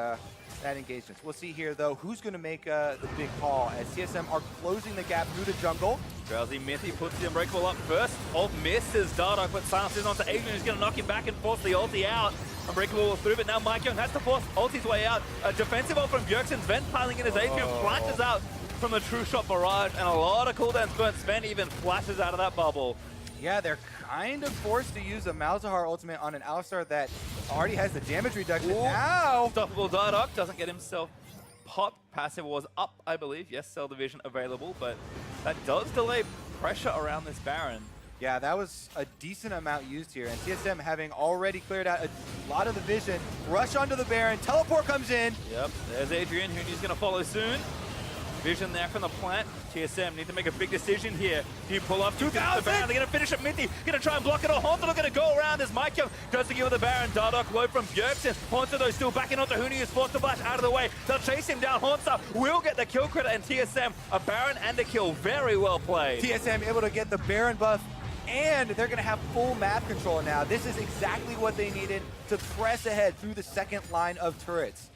that engagement. We'll see here, though, who's going to make the big call as TSM are closing the gap through the jungle. Drowsy Mithy puts the Unbreakable up first. Ult misses. Dardock puts silences onto Adrian, who's going to knock him back and force the ulti out. Unbreakable will through, but now Mike Young has to force ulti's way out. A defensive ult from Bjergsen. Sven piling in his Adrian, flashes out from the True Shot barrage, and a lot of cooldowns burnt. Sven even flashes out of that bubble. Yeah, they're kind of forced to use a Malzahar ultimate on an Alistar that already has the damage reduction. Now, Unstoppable Dardock doesn't get himself popped. Passive was up, I believe. Yes, Cell Division available, but that does delay pressure around this Baron. Yeah, that was a decent amount used here, and TSM having already cleared out a lot of the vision. Rush onto the Baron, teleport comes in. Yep, there's Adrian, who he's going to follow soon. Vision there from the plant. TSM need to make a big decision here. Do you pull up 2,000? They're going to finish at Mithy. Going to try and block it all. Haunter going to go around as Mike Young goes to give the Baron. Dardock low from Bjergsen. Haunter though still backing onto Huni, who's forced to flash out of the way. They'll chase him down. Haunter will get the kill credit, and TSM a Baron and a kill. Very well played. TSM able to get the Baron buff, and they're going to have full map control now. This is exactly what they needed to press ahead through the second line of turrets.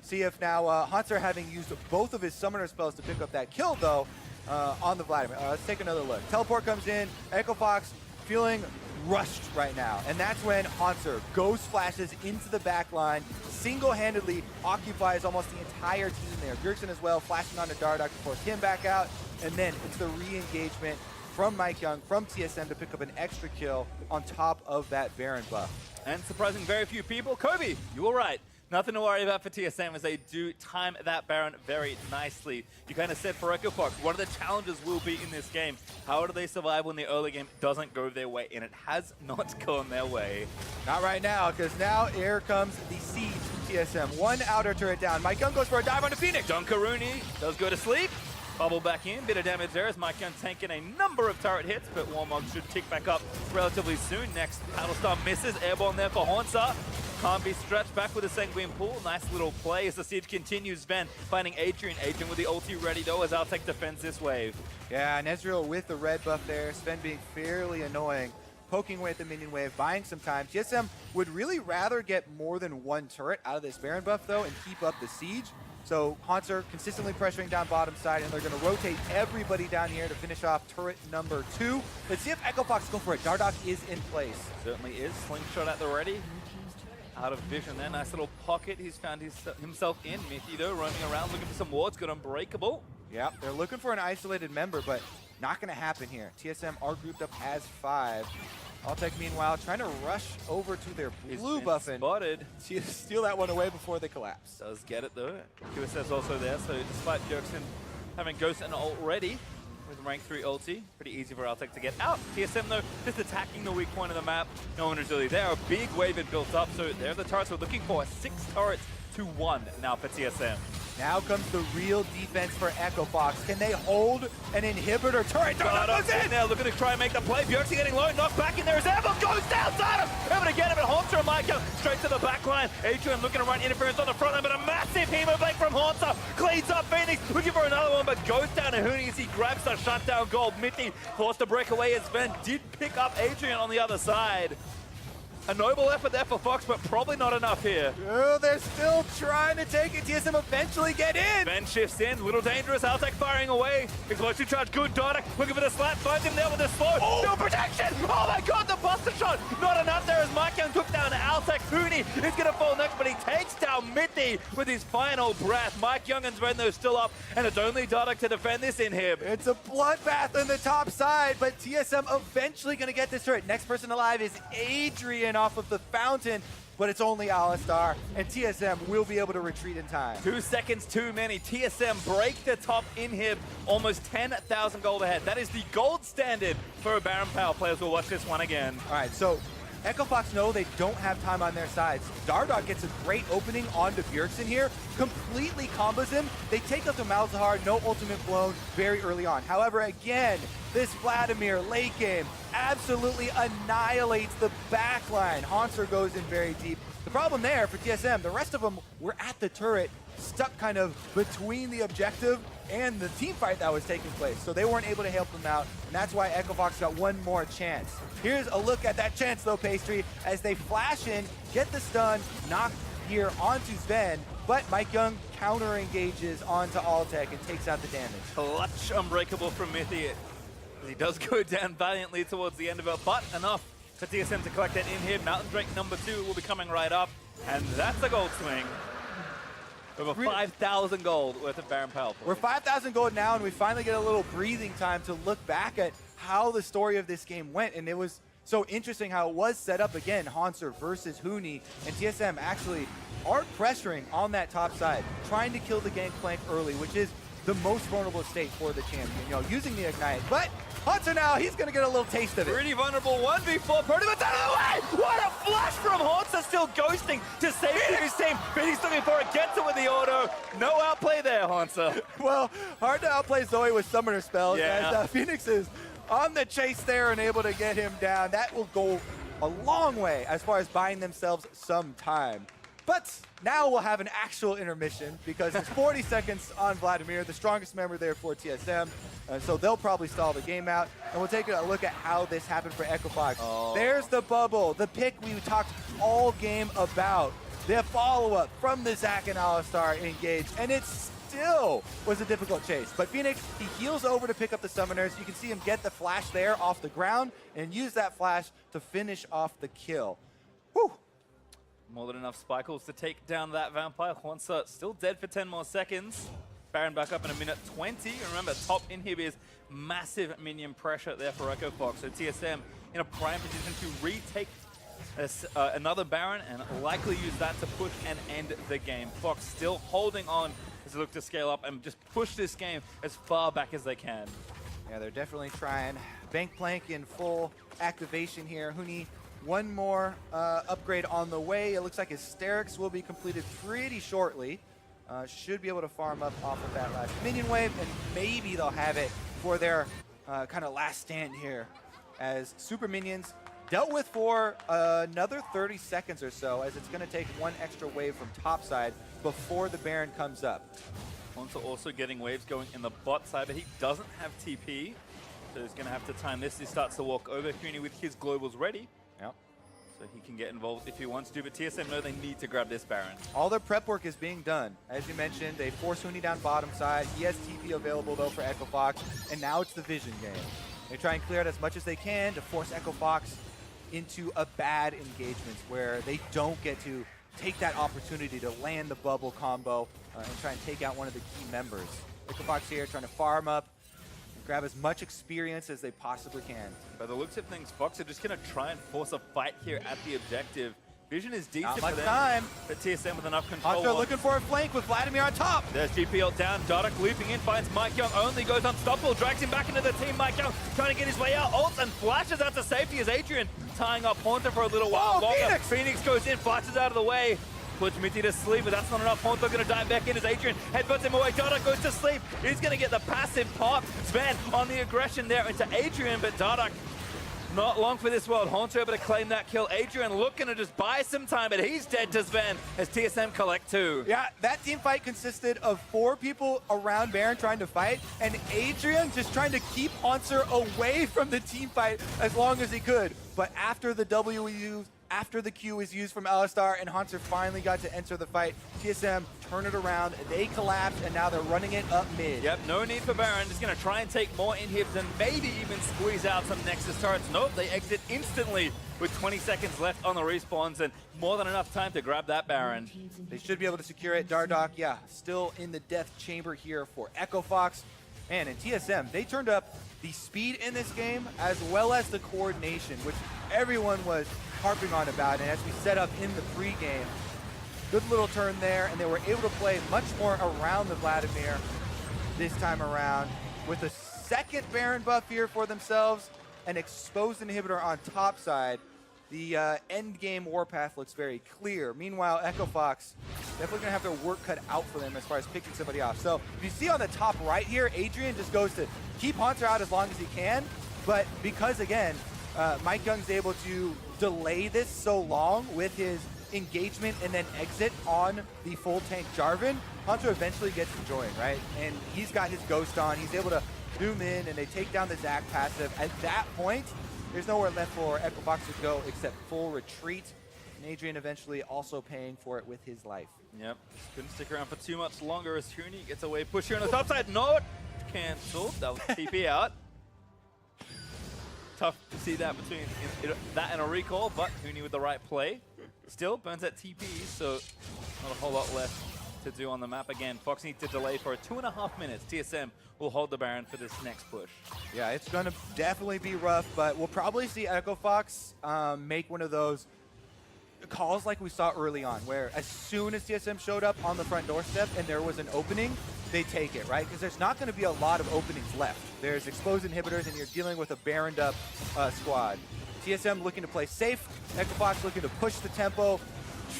See if now Hunter, having used both of his summoner spells to pick up that kill, though, on the Vladimir. Let's take another look. Teleport comes in. Echo Fox feeling rushed right now. And that's when Hunter ghost flashes into the back line, single-handedly occupies almost the entire team there. Bjergsen as well, flashing onto Dardock to force him back out. And then it's the re-engagement from Mike Young, from TSM, to pick up an extra kill on top of that Baron buff. And surprising very few people, Kobe, you were right. Nothing to worry about for TSM as they do time that Baron very nicely. You kind of said for Echo Fox, one of the challenges will be in this game, how do they survive when the early game doesn't go their way? And it has not gone their way. Not right now, because now here comes the siege from TSM. One outer turret down. Mike Young goes for a dive onto Phoenix. Dunkaroonie does go to sleep. Bubble back in, bit of damage there as Mike Young tanking a number of turret hits, but Warmog should tick back up relatively soon. Next, Battlestar misses, airborne there for Haunter. Can't be stretched back with a Sanguine Pool. Nice little play as the siege continues. Sven finding Adrian. Adrian with the ulti ready though as Altec defends this wave. Yeah, and Ezreal with the red buff there. Sven being fairly annoying, poking away at the minion wave, buying some time. TSM would really rather get more than one turret out of this Baron buff though and keep up the siege. So Haunter consistently pressuring down bottom side, and they're going to rotate everybody down here to finish off turret number 2. Let's see if Echo Fox go for it. Dardock is in place. Certainly is. Slingshot at the ready. Out of vision there. Nice little pocket he's found himself in. Mithy though roaming around looking for some wards. Got Unbreakable. Yeah, they're looking for an isolated member, but not going to happen here. TSM are grouped up as 5. Altec, meanwhile, trying to rush over to their blue buff and spotted. Steal that one away before they collapse. Does get it though. QSS also there, so despite Bjergsen having Ghost and ult ready with rank 3 ulti, pretty easy for Altec to get out. TSM though, just attacking the weak point of the map. No one is really there. A big wave had built up, so they're the turrets we're looking for. 6 turrets to 1 now for TSM. Now comes the real defense for Echo Fox. Can they hold an inhibitor turret? Dardock goes in! Now looking to try and make the play. Bjergsen getting low, knocked back in there as Evo goes down, able to get him, and Haunter and Mike Young straight to the back line. Adrian looking to run interference on the front line, but a massive hemo blade from Haunter cleans up Phoenix, looking for another one, but goes down to Huni as he grabs the shutdown gold. Mithy forced to break away as Sven did pick up Adrian on the other side. A noble effort there for Fox, but probably not enough here. Oh, they're still trying to take it. TSM eventually get in. Ben shifts in, little dangerous. Altec firing away. Explosive charge, good. Dardock looking for the slap, finds him there with the slow. Oh! No protection! Oh my god, the buster shot! Not enough there as Mike Young took down Altec. Huni is going to fall next, but he takes down Mithy with his final breath. Mike Young and Sven though still up, and it's only Dardock to defend this inhib. It's a bloodbath on the top side, but TSM eventually going to get this turret. Next person alive is Adrian off of the fountain, but it's only Alistar, and TSM will be able to retreat in time. 2 seconds too many. TSM break the top inhib, almost 10,000 gold ahead. That is the gold standard for a Baron Power. Players will watch this one again. All right, so Echo Fox know they don't have time on their sides. Dardock gets a great opening onto Bjergsen here, completely combos him. They take out the Malzahar, no ultimate blown very early on. However, again, this Vladimir late game absolutely annihilates the backline. Haunter goes in very deep. The problem there for TSM, the rest of them were at the turret stuck kind of between the objective and the team fight that was taking place. So they weren't able to help them out, and that's why Echo Fox got one more chance. Here's a look at that chance though, Pastry, as they flash in, get the stun, knock here onto Sven, but Mike Young counter engages onto Altec and takes out the damage. Clutch Unbreakable from Mithy. He does go down valiantly towards the end of it, but enough for TSM to collect that in here. Mountain Drake number 2 will be coming right up, and that's a gold swing. Over 5,000 gold worth of Baron Power. We're 5,000 gold now, and we finally get a little breathing time to look back at how the story of this game went, and it was so interesting how it was set up again, Hanser versus Huni, and TSM actually are pressuring on that top side, trying to kill the gangplank early, which is the most vulnerable state for the champion, you know, using the Ignite. But Hanser now, he's going to get a little taste of it. Pretty vulnerable 1v4. Protoman's out of the way! What a flash from Hanser, still ghosting to save his team. Phoenix looking for it, gets it with the auto. No outplay there, Hanser. Well, hard to outplay Zoe with summoner spells, yeah. as Phoenix is on the chase there and able to get him down. That will go a long way as far as buying themselves some time. But now we'll have an actual intermission because it's 40 seconds on Vladimir, the strongest member there for TSM. So they'll probably stall the game out. And we'll take a look at how this happened for Echo Fox. Oh. There's the bubble, the pick we talked all game about. The follow-up from the Zac and Alistar engaged. And it still was a difficult chase. But Phoenix, he heals over to pick up the summoners. You can see him get the flash there off the ground and use that flash to finish off the kill. Whew. More than enough Spikles to take down that Vampire. Hanser still dead for 10 more seconds. Baron back up in a minute 20. Remember, top inhib is massive minion pressure there for Echo Fox. So TSM in a prime position to retake another Baron and likely use that to push and end the game. Fox still holding on as they look to scale up and just push this game as far back as they can. Yeah, they're definitely trying. Bank Plank in full activation here. Huni, one more upgrade on the way. It looks like Hysterics will be completed pretty shortly. Should be able to farm up off of that last minion wave, and maybe they'll have it for their kind of last stand here as Super Minions dealt with for another 30 seconds or so, as it's going to take one extra wave from topside before the Baron comes up. Hanser also getting waves going in the bot side, but he doesn't have TP, so he's going to have to time this. He starts to walk over. Huni with his globals ready. Yep. So he can get involved if he wants to, but TSM know they need to grab this Baron. All their prep work is being done. As you mentioned, they force Huni down bottom side. He has TP available though for Echo Fox, and now it's the vision game. They try and clear out as much as they can to force Echo Fox into a bad engagement where they don't get to take that opportunity to land the bubble combo and try and take out one of the key members. Echo Fox here trying to farm up, grab as much experience as they possibly can. By the looks of things, Fox are just going to try and force a fight here at the objective. Vision is decent Not much for them, time. but TSM with enough control. Hanser looking for a flank with Vladimir on top. There's GP ult down. Dardoch looping in, finds Mike Young only, goes unstoppable, drags him back into the team. Mike Young trying to get his way out, ults and flashes out to safety as Adrian tying up Hanser for a little while longer. Phoenix goes in, flashes out of the way. Puts Mithy to sleep, but that's not enough. Hanser going to dive back in as Adrian headbutts him away. Dardoch goes to sleep. He's going to get the passive pop. Sven on the aggression there into Adrian, but Dardoch not long for this world. Hanser able to claim that kill. Adrian looking to just buy some time, but he's dead to Sven as TSM collect 2. Yeah, that team fight consisted of 4 people around Baron trying to fight, and Adrian just trying to keep Hanser away from the team fight as long as he could. But after the after the Q is used from Alistar and Hanser finally got to enter the fight, TSM turn it around, they collapsed, and now they're running it up mid. Yep, no need for Baron. Just going to try and take more inhibs and maybe even squeeze out some Nexus turrets. Nope, they exit instantly with 20 seconds left on the respawns and more than enough time to grab that Baron. They should be able to secure it. Dardoch, yeah, still in the death chamber here for Echo Fox. Man, and TSM, they turned up the speed in this game as well as the coordination, which everyone was harping on about. And as we set up in the pregame, good little turn there, and they were able to play much more around the Vladimir this time around with a second Baron buff here for themselves, an exposed inhibitor on top side. The end game warpath looks very clear. Meanwhile, Echo Fox definitely gonna have their work cut out for them as far as picking somebody off. So if you see on the top right here, Adrian just goes to keep Hanser out as long as he can, but because again, Mike Young's able to delay this so long with his engagement and then exit on the full tank Jarvan, Hunter eventually gets to join, right? And he's got his Ghost on. He's able to zoom in, and they take down the Zac passive. At that point, there's nowhere left for Echo Fox to go except full retreat. And Adrian eventually also paying for it with his life. Yep, couldn't stick around for too much longer as Huni gets away. Push here on the top side. No, cancelled. That was TP out. Tough to see that between that and a recall, but Huni with the right play. Still burns that TP, so not a whole lot left to do on the map. Again, Fox needs to delay for 2.5 minutes. TSM will hold the Baron for this next push. Yeah, it's going to definitely be rough, but we'll probably see Echo Fox make one of those calls like we saw early on, where as soon as TSM showed up on the front doorstep and there was an opening, they take it, right? Because there's not going to be a lot of openings left. There's exposed inhibitors, and you're dealing with a Baroned up squad. TSM looking to play safe. Echo Fox looking to push the tempo,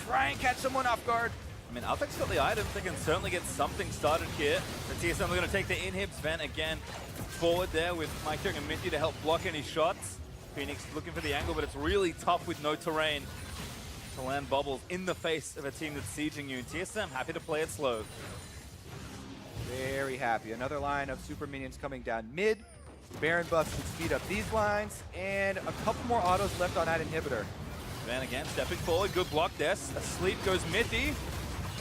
try and catch someone off guard. I mean, Altec's got the items. They can certainly get something started here. The TSM are going to take the inhibs. Sven again forward there with Mike Young and Minty to help block any shots. Phoenix looking for the angle, but it's really tough with no terrain to land bubbles in the face of a team that's sieging you. TSM happy to play it slow. Very happy. Another line of super minions coming down mid. Baron buffs should speed up these lines, and a couple more autos left on that inhibitor. Van again stepping forward, good block there. Asleep goes Mithy.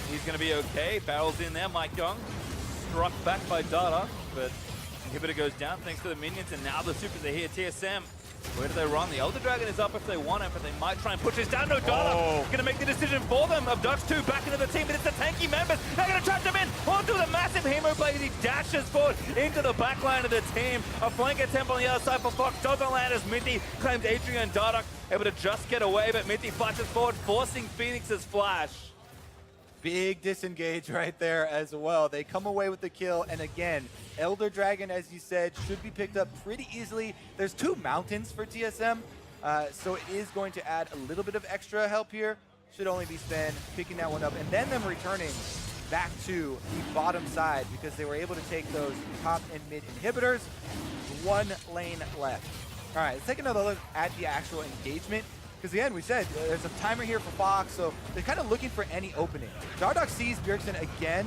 He's going to be okay. Barrels in there, Mike Young. Struck back by Dada, but inhibitor goes down thanks to the minions, and now the supers are here. TSM, where do they run? The Elder Dragon is up if they want it, but they might try and push this down. No, Dada going to make the decision for them. Abducts 2 back into the team, but it's the tanky members. They're going to trap them in onto the massive Hemo play as he dashes forward into the back line of the team. A flank attempt on the other side for Fox. Doesn't land as Minty claims Adrian and Dardock able to just get away, but Minty flashes forward, forcing Phoenix's flash. Big disengage right there as well. They come away with the kill, and again, Elder Dragon, as you said, should be picked up pretty easily. There's 2 mountains for TSM, so it is going to add a little bit of extra help here. Should only be Sven picking that one up, and then them returning back to the bottom side because they were able to take those top and mid inhibitors. 1 lane left. All right, let's take another look at the actual engagement. Because again, we said there's a timer here for Fox, so they're kind of looking for any opening. Dardock sees Bjergsen again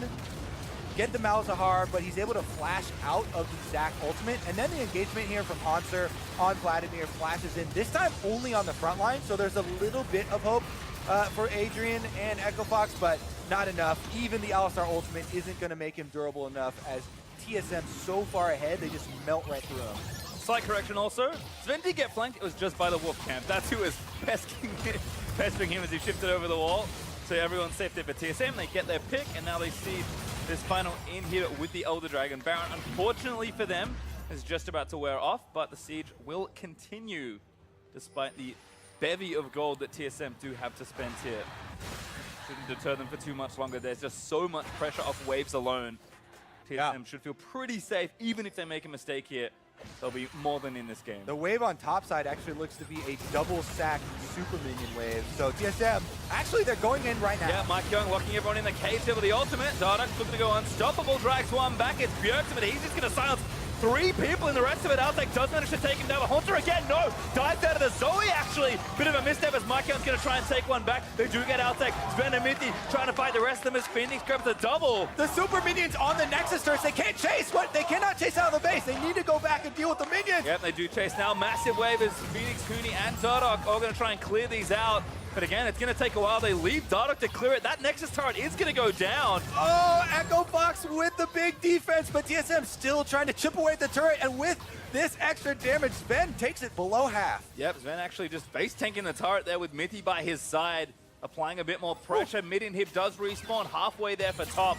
get the Malzahar, but he's able to flash out of the Zac ultimate. And then the engagement here from Hanser on Vladimir flashes in, this time only on the front line, so there's a little bit of hope for Adrian and Echo Fox, but not enough. Even the Alistar ultimate isn't going to make him durable enough, as TSM so far ahead, they just melt right through him. Slight correction also. Sven did get flanked. It was just by the wolf camp. That's who was pestering him as he shifted over the wall. So everyone's safe there for TSM. They get their pick, and now they see this final in here with the Elder Dragon. Baron, unfortunately for them, is just about to wear off, but the siege will continue despite the bevy of gold that TSM do have to spend here. Shouldn't deter them for too much longer. There's just so much pressure off waves alone. TSM should feel pretty safe, even if they make a mistake here. They'll be more than in this game. The wave on top side actually looks to be a double sack super minion wave. So TSM, actually they're going in right now. Yeah, Mike Young locking everyone in the cage here with the ultimate. Dardock's looking to go unstoppable, drags 1 back. It's Bjergsen, but he's just going to silence 3 people, and the rest of it, Altec does manage to take him down. Hunter again, no! Dives out of the Zoe, actually! Bit of a misstep as Mike Young's going to try and take 1 back. They do get Altec. Sven and Minty trying to fight the rest of them as Phoenix grabs a double. The super minions on the Nexus turrets, they can't chase! What? They cannot chase out of the base! They need to go back and deal with the minions! Yep, they do chase now. Massive wave as Phoenix, Huni, and Dardock all going to try and clear these out. But again, it's going to take a while. They leave Dardock to clear it. That Nexus turret is going to go down. Oh, Echo Fox with the big defense, but TSM still trying to chip away at the turret, and with this extra damage, Sven takes it below half. Yep, Sven actually just base tanking the turret there with Mithy by his side, applying a bit more pressure. Mid-inhib does respawn halfway there for top,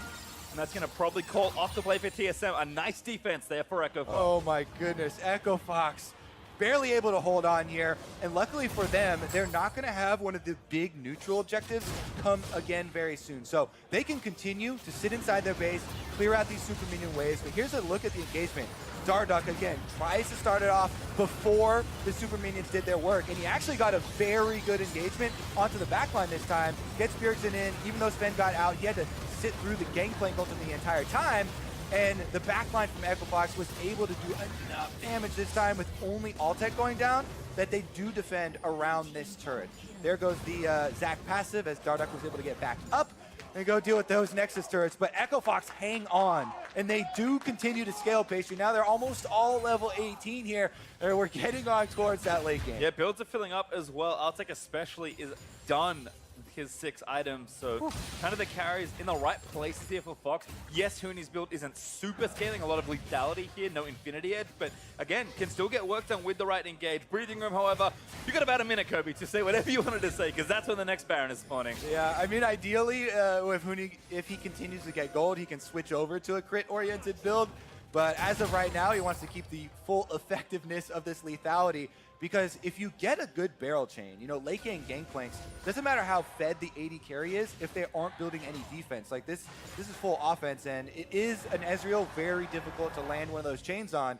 and that's going to probably call off the play for TSM. A nice defense there for Echo Fox. Oh my goodness, Echo Fox barely able to hold on here, and luckily for them, they're not going to have one of the big neutral objectives come again very soon. So they can continue to sit inside their base, clear out these super minion waves, but here's a look at the engagement. Dardock, again, tries to start it off before the super minions did their work, and he actually got a very good engagement onto the backline this time, gets Bjergsen in. Even though Sven got out, he had to sit through the gangplank ultimate the entire time, And the backline from Equifox was able to do enough damage this time with only Altec going down that they do defend around this turret. There goes the Zac passive as Darduck was able to get back up and go deal with those Nexus turrets. But Equifox hang on, and they do continue to scale Pastry. Now they're almost all level 18 here, and we're getting on towards that late game. Yeah, builds are filling up as well. Altec especially is done his 6 items, so kind of the carries in the right places here for Fox. Yes, Huni's build isn't super scaling, a lot of lethality here, no Infinity Edge, but again, can still get work done with the right engage. Breathing Room, however, you got about a minute, Kirby, to say whatever you wanted to say, because that's when the next Baron is spawning. Yeah, I mean, ideally, with Huni, if he continues to get gold, he can switch over to a crit-oriented build, but as of right now, he wants to keep the full effectiveness of this lethality. Because if you get a good barrel chain, you know, late game Gangplanks, doesn't matter how fed the AD carry is if they aren't building any defense. Like this is full offense, and it is an Ezreal very difficult to land one of those chains on.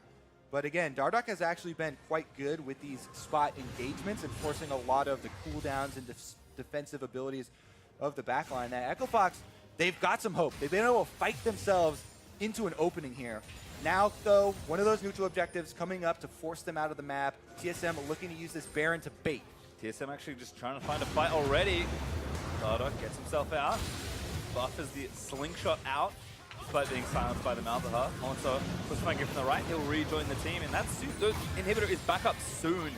But again, Darduck has actually been quite good with these spot engagements and forcing a lot of the cooldowns and defensive abilities of the backline. Now, Equifox, they've got some hope. They've been able to fight themselves into an opening here. Now, though, one of those neutral objectives coming up to force them out of the map. TSM looking to use this Baron to bait. TSM actually just trying to find a fight already. Darduck gets himself out. Buffers the slingshot out, despite being silenced by the Malzahar. Also, push flanker from the right, he'll rejoin the team, and the inhibitor is back up soon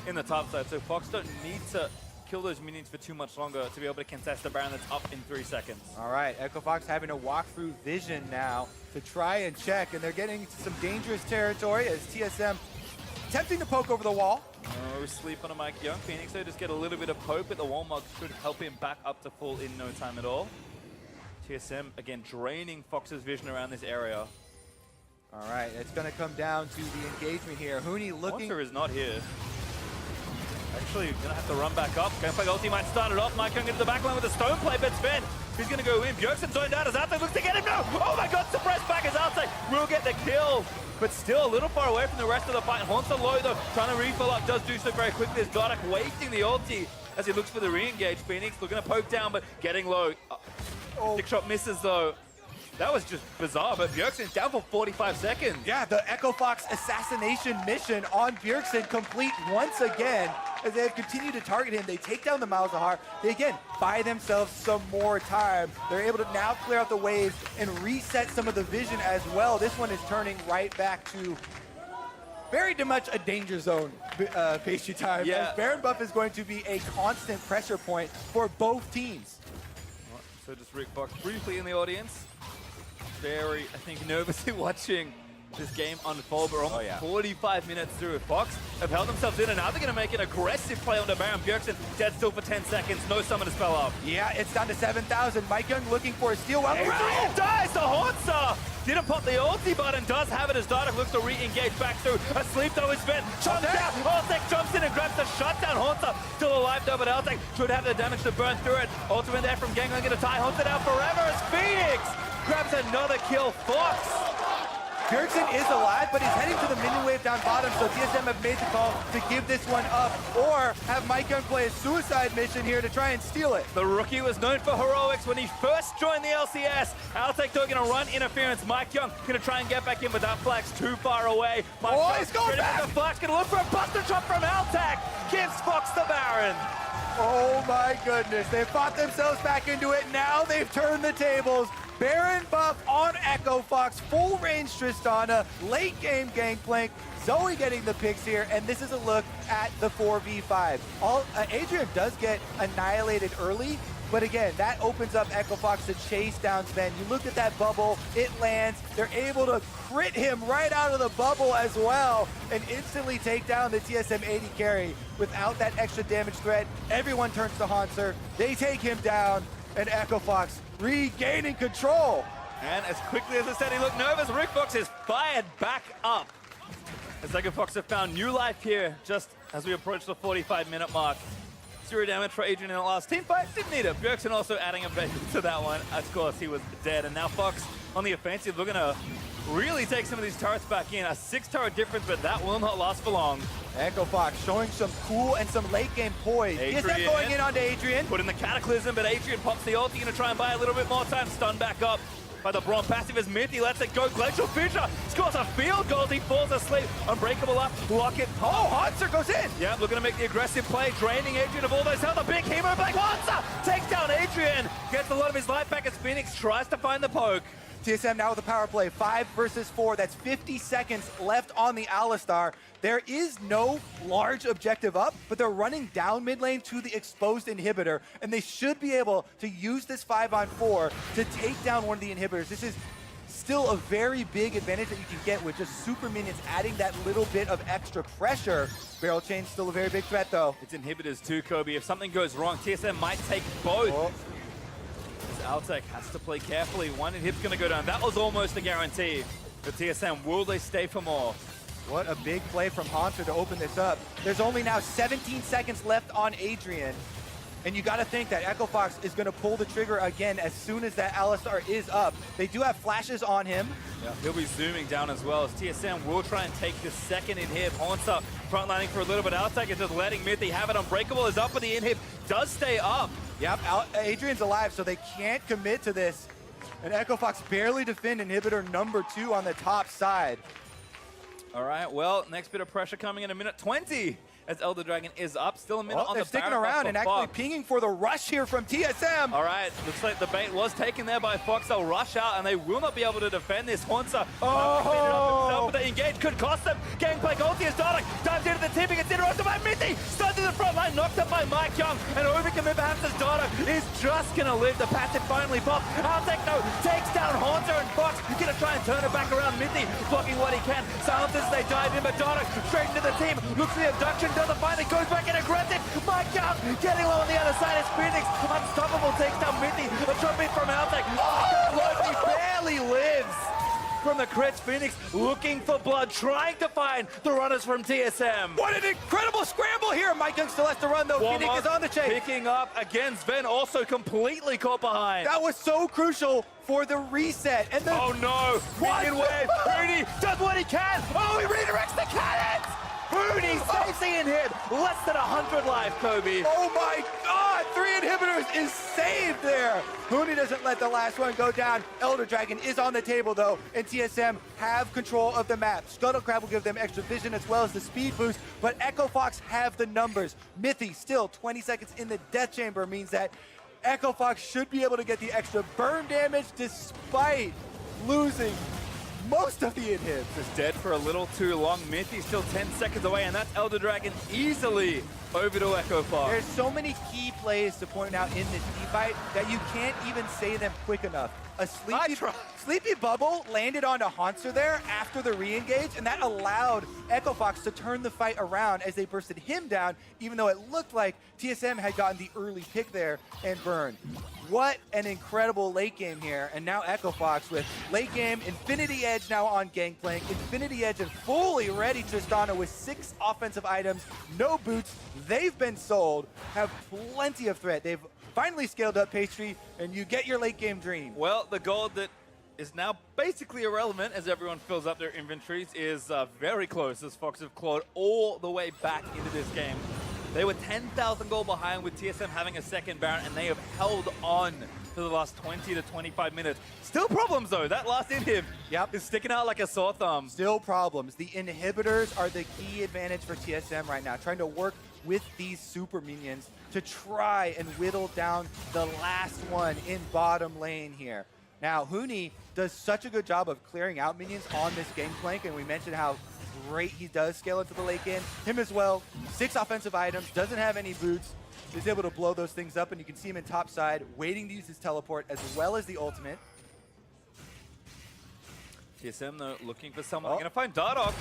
in the top side, so Fox don't need to kill those minions for too much longer to be able to contest the Baron that's up in 3 seconds. All right, Equifox having to walk through vision now to try and check, and they're getting into some dangerous territory as TSM attempting to poke over the wall. Oh, sleep on a Mike Young. Phoenix, though, just get a little bit of poke, but the wall mug should help him back up to full in no time at all. TSM, again, draining Fox's vision around this area. All right, it's going to come down to the engagement here. Huni looking... Monster is not here. Actually, gonna have to run back up. Gangplank ulti might start it off. Mike Young into the backline with a stone play, but Sven, he's gonna go in. Bjergsen zoned out as Altec looks to get him. No! Oh my god, suppressed back as Altec will get the kill. But still a little far away from the rest of the fight. Haunter low though, trying to refill up, does do so very quickly as Darduck wasting the ulti as he looks for the re-engage. Phoenix looking to poke down, but getting low. Stick shot misses though. That was just bizarre, but Bjergsen's down for 45 seconds. Yeah, the Equifox assassination mission on Bjergsen complete once again. As they have continued to target him, they take down the Malzahar. They again buy themselves some more time. They're able to now clear out the waves and reset some of the vision as well. This one is turning right back to very much a danger zone Pastry time. Yeah. As Baron buff is going to be a constant pressure point for both teams. So just Rick Fox briefly in the audience. Very, I think, nervously watching this game unfold. We're almost 45 minutes through. Fox have held themselves in, and now they're going to make an aggressive play onto Baron. Bjergsen dead still for 10 seconds. No summon to spell up. Yeah, it's down to 7,000. Mike Young looking for a steal. Adrian dies to Haunter. Didn't pop the ulti button, does have it as Darduck looks to re-engage back through. Asleep though is Sven. Jumps down. Altec jumps in and grabs the shutdown. Haunter still alive though, but Altec should have the damage to burn through it. Ultimate there from Gangplank going to tie Haunter down forever as Phoenix grabs another kill. Fox. Bjergsen is alive, but he's heading to the minion wave down bottom, so TSM have made the call to give this one up, or have Mike Young play a suicide mission here to try and steal it. The rookie was known for heroics when he first joined the LCS. Altec though going to run interference. Mike Young going to try and get back in, but that flag's too far away. He's going back! The flag's going to look for a buster shot from Altec. Gives Fox the Baron. Oh my goodness, they fought themselves back into it. Now they've turned the tables. Baron buff on Equifox, full range Tristana, late game Gangplank, Zoe getting the picks here, and this is a look at the 4v5. Adrian does get annihilated early, but again, that opens up Equifox to chase down Sven. You look at that bubble, it lands, they're able to crit him right out of the bubble as well, and instantly take down the TSM 80 carry. Without that extra damage threat, everyone turns to Haunter, they take him down, and Equifox regaining control. And as quickly as I said, he looked nervous. Rick Fox is fired back up. As Equifox have found new life here just as we approach the 45-minute mark. 0 damage for Adrian in the last team fight. Didn't need it. Bjergsen also adding a bit to that one. Of course, he was dead. And now Fox on the offensive looking to really take some of these turrets back in. A 6-turret difference, but that will not last for long. Equifox showing some cool and some late game poise. TSM going in onto Adrian. Put in the Cataclysm, but Adrian pops the ulti, going to try and buy a little bit more time. Stun back up. by the Braum passive as Mithy lets it go. Glacial Fissure scores a field goal. He falls asleep. Unbreakable up. Lock it. Oh, Hanser goes in. Yeah, looking to make the aggressive play. Draining Adrian of all those health. A big hemo back. Hanser takes down Adrian. Gets a lot of his life back as Phoenix tries to find the poke. TSM now with a power play, 5 versus 4. That's 50 seconds left on the Alistar. There is no large objective up, but they're running down mid lane to the exposed inhibitor, and they should be able to use this 5-on-4 to take down one of the inhibitors. This is still a very big advantage that you can get with just super minions adding that little bit of extra pressure. Barrel chain still a very big threat though. It's inhibitors too, Kobe. If something goes wrong, TSM might take both. Oh. Altec has to play carefully. One inhib's going to go down. That was almost a guarantee for TSM. Will they stay for more? What a big play from Hanser to open this up. There's only now 17 seconds left on Adrian. And you got to think that Echo Fox is going to pull the trigger again as soon as that Alistar is up. They do have flashes on him. Yeah, he'll be zooming down as well as TSM will try and take the second inhib. Hanser frontlining for a little bit. Altec is just letting Mithy have it. Unbreakable is up, but the inhib does stay up. Yep, Adrian's alive, so they can't commit to this. And Echo Fox barely defend inhibitor number 2 on the top side. All right, well, next bit of pressure coming in a minute 20 as Elder Dragon is up. Still a minute on they're the sticking Baron around for and actually Fox. pinging for the rush here from TSM. All right, looks like the bait was taken there by Fox. They'll rush out and they will not be able to defend this. Hanser but they engage could cost them. Gangplank ulti as Dardoch dives into the tipping. It's interrupted by Mithy. Stunned to the front line, knocked up by Mike Young. And overcommit perhaps as Dardoch is just going to live. The passive finally pops. Altec though takes down Hanser and Fox. Going to try and turn it back around. Mithy blocking what he can. Silences they dive in, but Dardoch straight into the team. Looks for the abduction, doesn't find it, goes back and aggressive. Mike Young getting low on the other side as Phoenix. Unstoppable takes down Mithy. A trumpet from Altec. He barely lives from the crits. Phoenix looking for blood, trying to find the runners from TSM. What an incredible scramble here. Mike Young still has to run though. Phoenix is on the chase. Picking up again. Sven also completely caught behind. That was so crucial for the reset. And then oh no, minion wave. Rooney does what he can. Oh, he redirects the cannons. Rooney saves the inhib. Less than 100 life, Kobe. Oh my God, 3 inhibitors is saved there. Rooney doesn't let the last one go down. Elder Dragon is on the table though, and TSM have control of the map. Scuttle Crab will give them extra vision as well as the speed boost, but Echo Fox have the numbers. Mithy still 20 seconds in the death chamber means that Echo Fox should be able to get the extra burn damage despite losing most of the inhibs. Just dead for a little too long. Mithy still 10 seconds away, and that's Elder Dragon easily over to Echo Fox. There's so many key plays to point out in this fight that you can't even say them quick enough. A sleepy bubble landed onto Hanser there after the re-engage, and that allowed Echo Fox to turn the fight around as they bursted him down, even though it looked like TSM had gotten the early pick there and burned. What an incredible late game here, and now Echo Fox with late game, Infinity Edge now on Gangplank, Infinity Edge and fully ready Tristana with 6 offensive items, no boots, they've been sold, have plenty of threat. They've finally scaled up Pastry, and you get your late game dream. Well, the gold that is now basically irrelevant as everyone fills up their inventories is very close as Fox have clawed all the way back into this game. They were 10,000 gold behind with TSM having a second Baron, and they have held on for the last 20 to 25 minutes. Still problems though. That last inhib is sticking out like a sore thumb. Still problems. The inhibitors are the key advantage for TSM right now, trying to work with these super minions to try and whittle down the last one in bottom lane here. Now, Huni does such a good job of clearing out minions on this Gangplank, and we mentioned how great he does scale into the late game. Him as well, 6 offensive items, doesn't have any boots, is able to blow those things up, and you can see him in top side, waiting to use his teleport as well as the ultimate. TSM though looking for someone. They're gonna find Dardoch.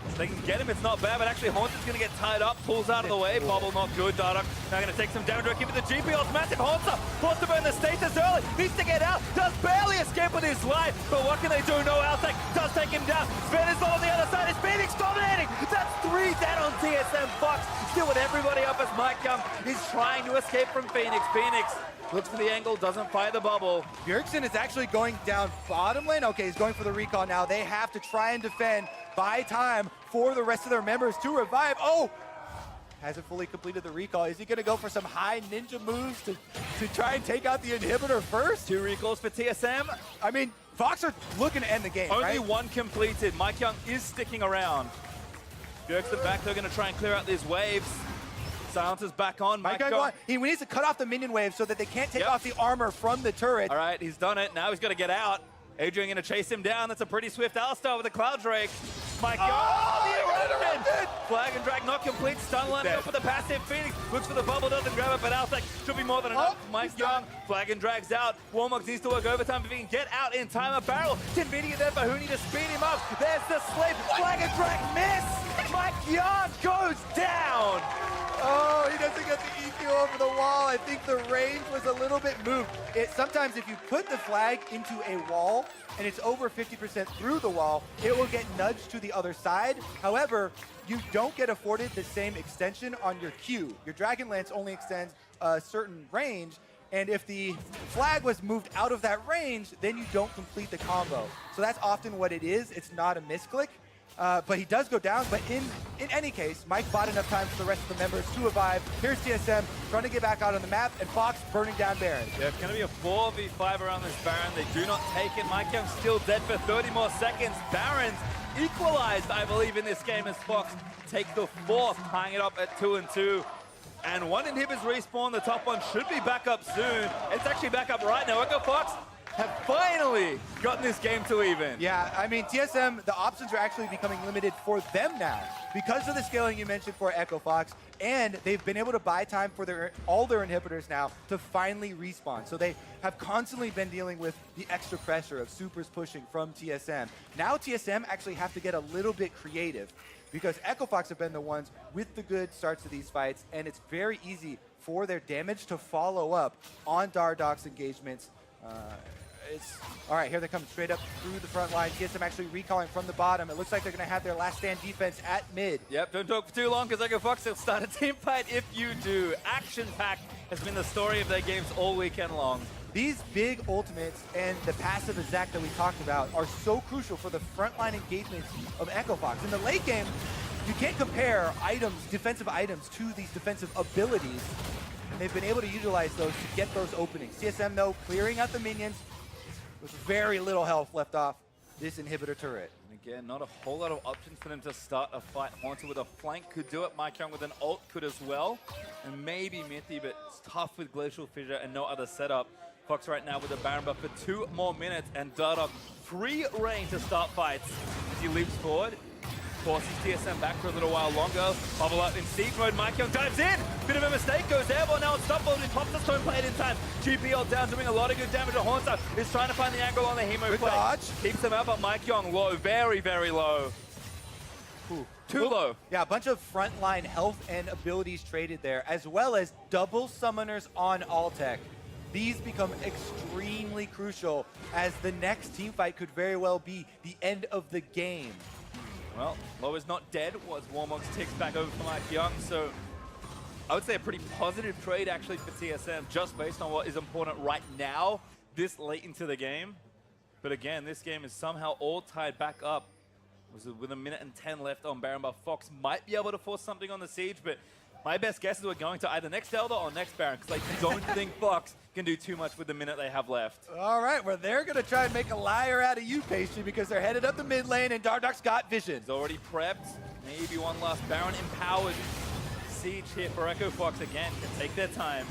If they can get him, it's not bad, but actually Hanser's gonna get tied up, pulls out of the way. Bubble not good. Dardoch now gonna take some damage. Keep it the GP ults, massive. Hanser forced to burn the status early. Needs to get out. Does barely escape with his life, but what can they do? No, Altec does take him down. Sven is on the other side. It's Phoenix dominating. That's 3 down on TSM. Fox still with everybody up as Mike Young is trying to escape from Phoenix. Phoenix looks for the angle, doesn't fire the bubble. Bjergsen is actually going down bottom lane. Okay, he's going for the recall now. They have to try and defend, buy time for the rest of their members to revive. Oh! hasn't fully completed the recall. Is he going to go for some high ninja moves to try and take out the inhibitor first? 2 recalls for TSM. I mean, Fox are looking to end the game, Only right? 1 completed. Mike Young is sticking around. Bjergsen back there, going to try and clear out these waves. Silencer's back on. Mike Young, he needs to cut off the minion wave so that they can't take off the armor from the turret. All right, he's done it. Now he's got to get out. Adrian going to chase him down. That's a pretty swift Alistar with a Cloud Drake. Mike Young, the Flag and drag not complete. Stun lining up for the passive. Phoenix looks for the bubble, doesn't grab it, but Alistar should be more than enough. Mike Young, Flag and drags out. Warmox needs to work overtime if he can get out in time. A barrel. Convenient there for Huni to speed him up. There's the slip. Flag and drag miss. Mike Young goes down. Oh, he doesn't get the EQ over the wall. I think the range was a little bit moved. Sometimes if you put the flag into a wall and it's over 50% through the wall, it will get nudged to the other side. However, you don't get afforded the same extension on your Q. Your Dragon Lance only extends a certain range, and if the flag was moved out of that range, then you don't complete the combo. So that's often what it is. It's not a misclick. But he does go down, but in any case, Mike bought enough time for the rest of the members to revive. Here's TSM trying to get back out on the map, and Fox burning down Baron. Yeah, it's going to be a 4v5 around this Baron. They do not take it. Mike Young's still dead for 30 more seconds. Baron's equalized, I believe, in this game as Fox take the 4th, tying it up at 2-2. And 1 inhibitors respawn. The top one should be back up soon. It's actually back up right now. Echo Fox have finally gotten this game to even. Yeah, I mean, TSM, the options are actually becoming limited for them now because of the scaling you mentioned for Echo Fox, and they've been able to buy time for all their inhibitors now to finally respawn. So they have constantly been dealing with the extra pressure of supers pushing from TSM. Now TSM actually have to get a little bit creative because Echo Fox have been the ones with the good starts to these fights, and it's very easy for their damage to follow up on Dardoch's engagements. All right, here they come straight up through the front line. TSM actually recalling from the bottom. It looks like they're going to have their last stand defense at mid. Yep, don't talk for too long because Echo Fox will start a team fight if you do. Action-packed has been the story of their games all weekend long. These big ultimates and the passive exact that we talked about are so crucial for the frontline engagements of Echo Fox. In the late game, you can't compare items, defensive items, to these defensive abilities. And they've been able to utilize those to get those openings. TSM, though, clearing out the minions with very little health left off this inhibitor turret. And again, not a whole lot of options for them to start a fight. Haunter with a flank could do it. Mike Young with an ult could as well. And maybe Mithy, but it's tough with Glacial Fissure and no other setup. Fox right now with a Baron buff for 2 more minutes, and Dardoch free reign to start fights as he leaps forward. Forces TSM back for a little while longer. Bubble up in siege mode. Mike Young dives in. Bit of a mistake. Goes airborne. Now it's stop loading. Pops the stone plate in time. GPL down, doing a lot of good damage to Haunter. Is trying to find the angle on the Hemo plate. Dodge. Keeps him out, but Mike Young low. Very, very low. Too low. Yeah, a bunch of frontline health and abilities traded there, as well as double summoners on Altec. These become extremely crucial, as the next team fight could very well be the end of the game. Well, Low is not dead, was Warmox ticks back over for Mike Young, so I would say a pretty positive trade actually for TSM, just based on what is important right now, this late into the game. But again, this game is somehow all tied back up. With a minute and 10 left on Baron buff, Fox might be able to force something on the siege, but my best guess is we're going to either next Elder or next Baron, because I don't think Fox can do too much with the minute they have left. All right, well, they're going to try and make a liar out of you, Pastry, because they're headed up the mid lane, and Dardoch's got vision. He's already prepped. Maybe one last Baron empowered. Siege here for Echo Fox again. Can take their time.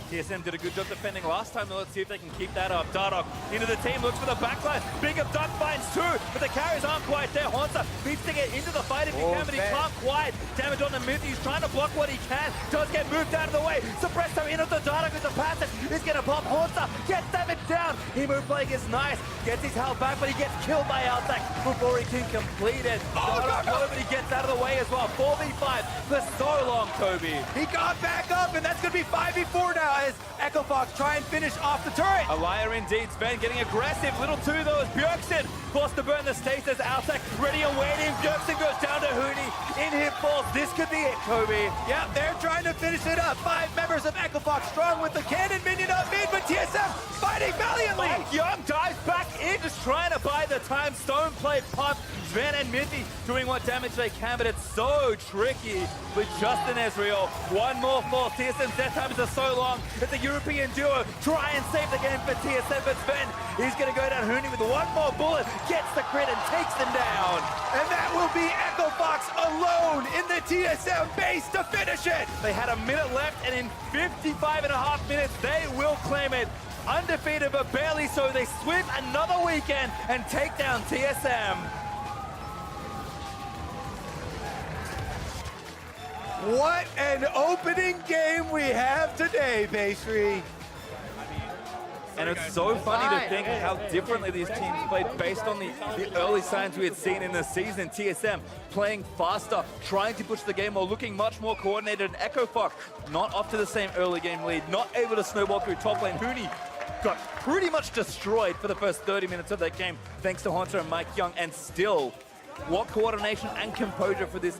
TSM did a good job defending last time, let's see if they can keep that up. Dardoch into the team, looks for the backline. Big up Duck finds 2, but the carries aren't quite there. Haunter needs to get into the fight if he can, but he can't quite. Damage on the mid, he's trying to block what he can. Does get moved out of the way. Suppresso into the Dardoch with the passive. He's gonna pop Haunter, gets damage down. Hemo playing is nice, gets his health back, but he gets killed by Altec before he can complete it. Nobody gets out of the way as well. 4v5 for so long, Toby. He got back up, and that's gonna be 5v4 now, as Echo Fox try and finish off the turret. A liar indeed. Sven getting aggressive. Little 2 though as Bjergsen forced to burn the stasis. Altec ready and waiting. Bjergsen goes down to Huni. In hit falls. This could be it, Kobe. Yeah, they're trying to finish it up. 5 members of Echo Fox strong with the cannon minion up mid, but TSM fighting valiantly. Mike Young dives back in, just trying to buy the the time. Stone Plate pop. Sven and Mithy doing what damage they can, but it's so tricky with Justin Ezreal. One more fall. TSM's death times are so long. It's a European duo. Try and save the game for TSM, but Sven, he's going to go down Huni with one more bullet, gets the crit and takes them down. And that will be Echo Fox alone in the TSM base to finish it. They had a minute left, and in 55.5 minutes, they will claim it. Undefeated, but barely so. They sweep another weekend and take down TSM. What an opening game we have today, Pastry. And it's so funny to think how differently these teams played based on the early signs we had seen in the season. TSM playing faster, trying to push the game, or looking much more coordinated. And Echo Fox not off to the same early game lead, not able to snowball through top lane. Huni got pretty much destroyed for the first 30 minutes of that game, thanks to Haunter and Mike Young. And still, what coordination and composure for this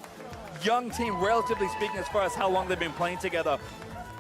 young team, relatively speaking, as far as how long they've been playing together,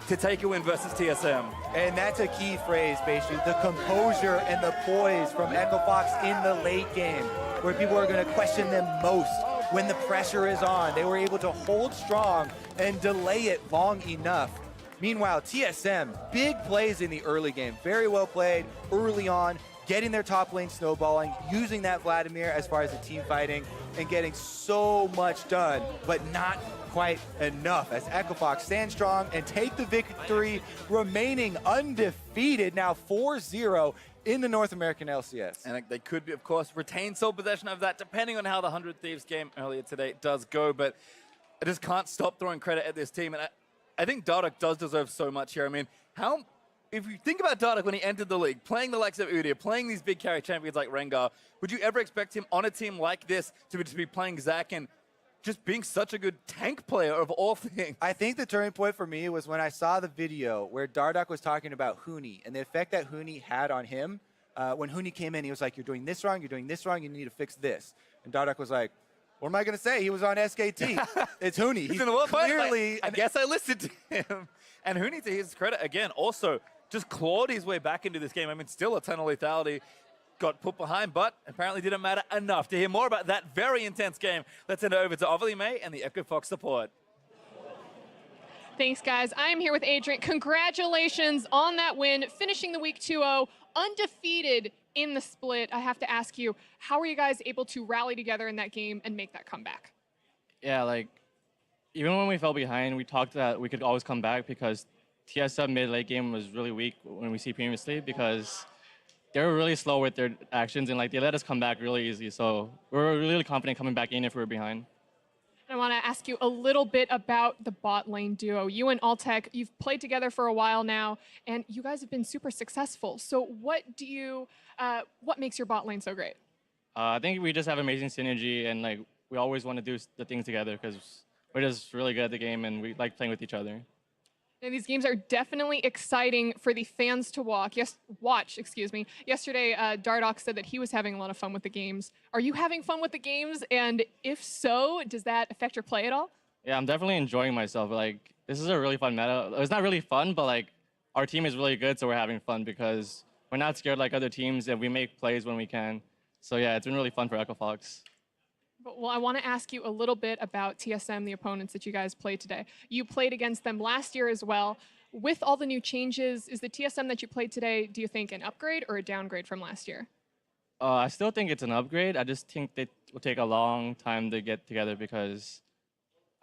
to take a win versus TSM. And that's a key phrase, basically, the composure and the poise from Echo Fox in the late game, where people are going to question them most when the pressure is on. They were able to hold strong and delay it long enough. Meanwhile, TSM, big plays in the early game, very well played early on, getting their top lane snowballing, using that Vladimir as far as the team fighting, and getting so much done, but not quite enough as Echo Fox stand strong and take the victory, remaining undefeated, now 4-0 in the North American LCS. And they could, be, of course, retain sole possession of that, depending on how the 100 Thieves game earlier today does go. But I just can't stop throwing credit at this team. And I think Dardoch does deserve so much here. I mean, if you think about Dardoch when he entered the league, playing the likes of Udyr, playing these big carry champions like Rengar, would you ever expect him on a team like this to be playing Zac and just being such a good tank player of all things? I think the turning point for me was when I saw the video where Dardoch was talking about Huni and the effect that Huni had on him. When Huni came in, he was like, you're doing this wrong, you need to fix this. And Dardoch was like, what am I going to say? He was on SKT. It's Huni. He's clearly... I guess I listened to him. And Huni, to his credit, again, also just clawed his way back into this game. I mean, still a ton of lethality. Got put behind, but apparently didn't matter enough. To hear more about that very intense game, let's send it over to Overly May and the Echo Fox support. Thanks, guys. I am here with Adrian. Congratulations on that win, finishing the week 2-0, undefeated in the split. I have to ask you, how were you guys able to rally together in that game and make that comeback? Yeah, like, even when we fell behind, we talked that we could always come back because TSM mid-late game was really weak when we see previously because they were really slow with their actions and like they let us come back really easy. So we were really confident coming back in if we were behind. I want to ask you a little bit about the bot lane duo. You and Altec, you've played together for a while now, and you guys have been super successful. So what makes your bot lane so great? I think we just have amazing synergy, and like we always want to do the things together because we're just really good at the game, and we like playing with each other. And these games are definitely exciting for the fans to watch. Yesterday, Dardoch said that he was having a lot of fun with the games. Are you having fun with the games? And if so, does that affect your play at all? Yeah, I'm definitely enjoying myself. Like, this is a really fun meta. It's not really fun, but like, our team is really good, so we're having fun because we're not scared like other teams, and we make plays when we can. So yeah, it's been really fun for Echo Fox. Well, I want to ask you a little bit about TSM, the opponents that you guys played today. You played against them last year as well. With all the new changes, is the TSM that you played today, do you think, an upgrade or a downgrade from last year? I still think it's an upgrade. I just think it will take a long time to get together because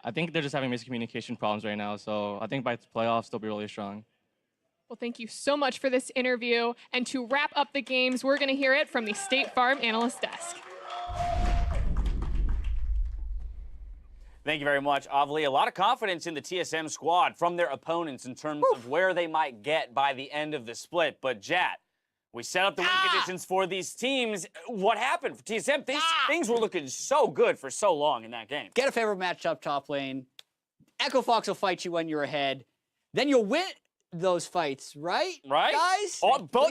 I think they're just having miscommunication problems right now. So I think by the playoffs, they'll be really strong. Well, thank you so much for this interview. And to wrap up the games, we're going to hear it from the State Farm Analyst Desk. Thank you very much, Avli. A lot of confidence in the TSM squad from their opponents in terms of where they might get by the end of the split. But, Jat, we set up the win conditions for these teams. What happened for TSM? Things were looking so good for so long in that game. Get a favorite matchup top lane. Echo Fox will fight you when you're ahead. Then you'll win those fights, right? Right. Guys?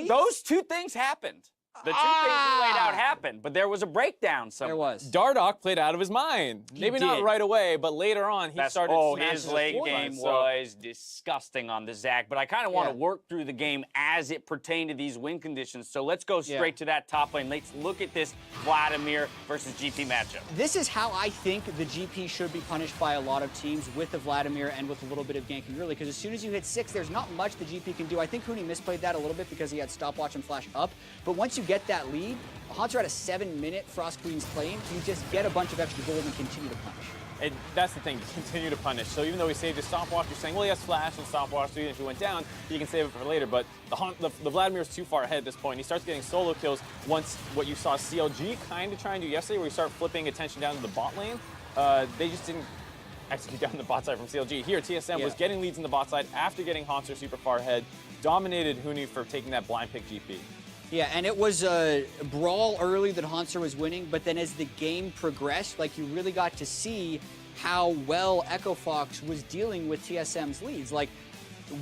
Those two things happened. The two things you laid out happened, but there was a breakdown somewhere. There was. Dardoch played out of his mind. Maybe not right away, but later on he started smashing his late game was disgusting on the Zach, but I kind of want to work through the game as it pertained to these win conditions. So let's go straight to that top lane. Let's look at this Vladimir versus GP matchup. This is how I think the GP should be punished by a lot of teams with the Vladimir and with a little bit of ganking early, because as soon as you hit 6, there's not much the GP can do. I think Huni misplayed that a little bit because he had stopwatch and flash up, but once you get that lead, Haunter at a 7-minute Frost Queen's plane, you just get a bunch of extra gold and continue to punish. And that's the thing, continue to punish. So even though he saved his stopwatch, you're saying, well, he has flash and stopwatch, so even if he went down, he can save it for later. But the Vladimir's too far ahead at this point. He starts getting solo kills once what you saw CLG kind of try and do yesterday, where you start flipping attention down to the bot lane. They just didn't execute down the bot side from CLG. Here, TSM was getting leads in the bot side after getting Haunter super far ahead, dominated Huni for taking that blind pick GP. Yeah, and it was a brawl early that Haunter was winning, but then as the game progressed, like, you really got to see how well Echo Fox was dealing with TSM's leads. Like,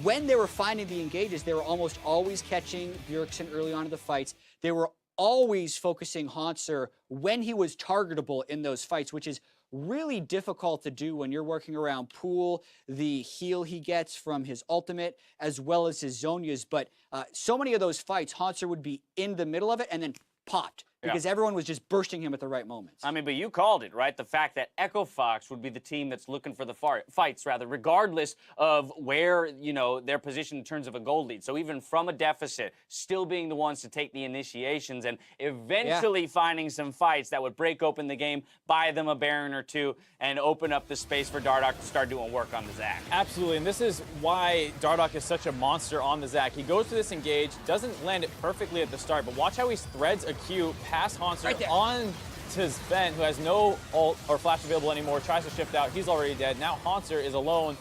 when they were finding the engages, they were almost always catching Bjergsen early on in the fights. They were always focusing Haunter when he was targetable in those fights, which is really difficult to do when you're working around Pool, the heal he gets from his ultimate, as well as his Zhonya's. But so many of those fights, Haunter would be in the middle of it and then popped, because everyone was just bursting him at the right moments. I mean, but you called it, right? The fact that Echo Fox would be the team that's looking for the fights, rather, regardless of where, you know, their position in terms of a gold lead. So even from a deficit, still being the ones to take the initiations and eventually finding some fights that would break open the game, buy them a Baron or two, and open up the space for Dardoch to start doing work on the Zac. Absolutely, and this is why Dardoch is such a monster on the Zac. He goes for this engage, doesn't land it perfectly at the start, but watch how he threads a Q past Haunter on to Sven, who has no ult or flash available anymore, tries to shift out. He's already dead. Now Haunter is alone.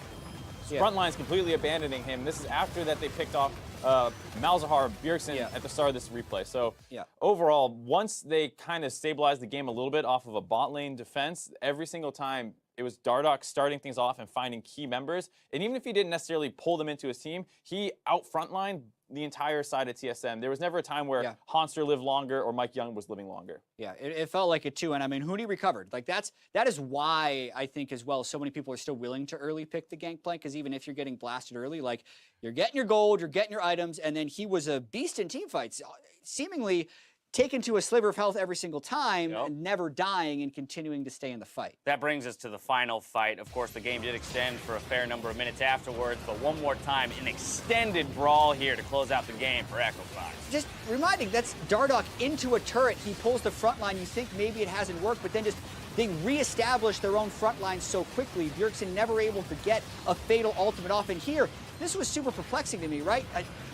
Front line's completely abandoning him. This is after that they picked off Malzahar Bjergsen at the start of this replay. So overall, once they kind of stabilized the game a little bit off of a bot lane defense, every single time it was Dardoch starting things off and finding key members. And even if he didn't necessarily pull them into his team, he out frontlined the entire side of TSM. There was never a time where Haunter lived longer or Mike Young was living longer. Yeah, it felt like it too. And I mean, Huni recovered. Like, that is why I think as well so many people are still willing to early pick the Gangplank, because even if you're getting blasted early, like, you're getting your gold, you're getting your items, and then he was a beast in team fights, seemingly taken to a sliver of health every single time, and never dying and continuing to stay in the fight. That brings us to the final fight. Of course, the game did extend for a fair number of minutes afterwards, but one more time, an extended brawl here to close out the game for Echo Fox. Just reminding, that's Dardoch into a turret. He pulls the front line. You think maybe it hasn't worked, but then just they reestablish their own front line so quickly. Bjergsen never able to get a fatal ultimate off. And here, this was super perplexing to me, right?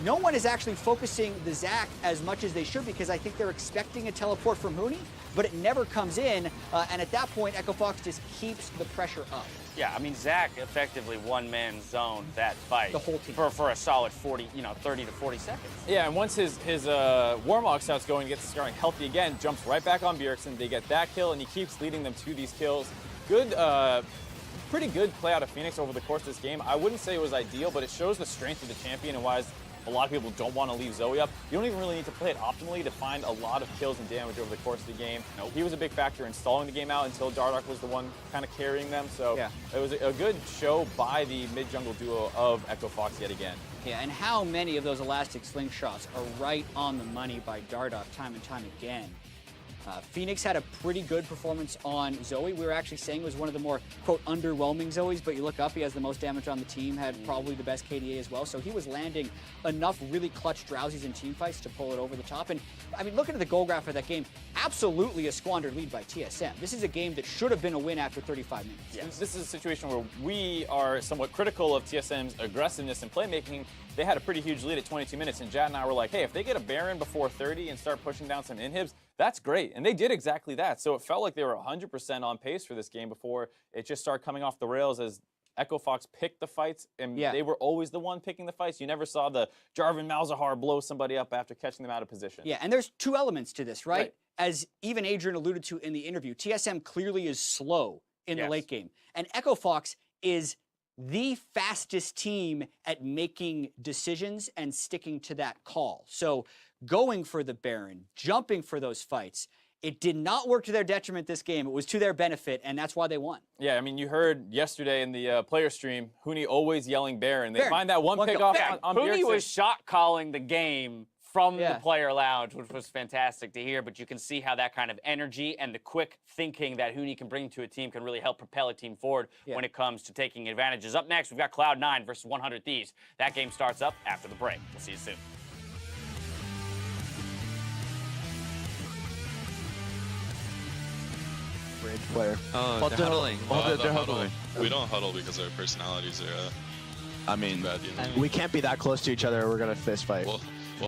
No one is actually focusing the Zac as much as they should, because I think they're expecting a teleport from Huni, but it never comes in. And at that point, Echo Fox just keeps the pressure up. Yeah, I mean, Zac effectively one-man zoned that fight. The whole team. For a solid 40, 30 to 40 seconds. Yeah, and once his Warmog starts going, gets starting healthy again, jumps right back on Bjergsen. They get that kill, and he keeps leading them to these kills. Good, pretty good play out of Phoenix over the course of this game. I wouldn't say it was ideal, but it shows the strength of the champion and why a lot of people don't want to leave Zoe up. You don't even really need to play it optimally to find a lot of kills and damage over the course of the game. He was a big factor in stalling the game out until Dardoch was the one kind of carrying them. So it was a good show by the mid-jungle duo of Echo Fox yet again. Yeah, and how many of those elastic slingshots are right on the money by Dardoch time and time again. Phoenix had a pretty good performance on Zoe. We were actually saying it was one of the more, quote, underwhelming Zoes, but you look up, he has the most damage on the team, had probably the best KDA as well. So he was landing enough really clutch drowsies in team fights to pull it over the top. And, I mean, looking at the goal graph of that game, absolutely a squandered lead by TSM. This is a game that should have been a win after 35 minutes. Yes. This is a situation where we are somewhat critical of TSM's aggressiveness and playmaking. They had a pretty huge lead at 22 minutes, and Jad and I were like, hey, if they get a Baron before 30 and start pushing down some inhibs, that's great. And they did exactly that. So it felt like they were 100% on pace for this game before it just started coming off the rails as Echo Fox picked the fights, and they were always the one picking the fights. You never saw the Jarvan Malzahar blow somebody up after catching them out of position. Yeah, and there's two elements to this, right? As even Adrian alluded to in the interview, TSM clearly is slow in the late game. And Echo Fox is the fastest team at making decisions and sticking to that call. So going for the Baron, jumping for those fights, it did not work to their detriment this game. It was to their benefit, and that's why they won. Yeah, I mean, you heard yesterday in the player stream, Huni always yelling Baron. They find that one pick off on Huni was shot calling the game from the player lounge, which was fantastic to hear. But you can see how that kind of energy and the quick thinking that Huni can bring to a team can really help propel a team forward when it comes to taking advantages. Up next, we've got Cloud9 versus 100 Thieves. That game starts up after the break. We'll see you soon. Rage player. Oh, they're huddling. They're huddling. We don't huddle because our personalities are I mean, bad, you know? we can't be that close to each other or we're going to fist fight. Well,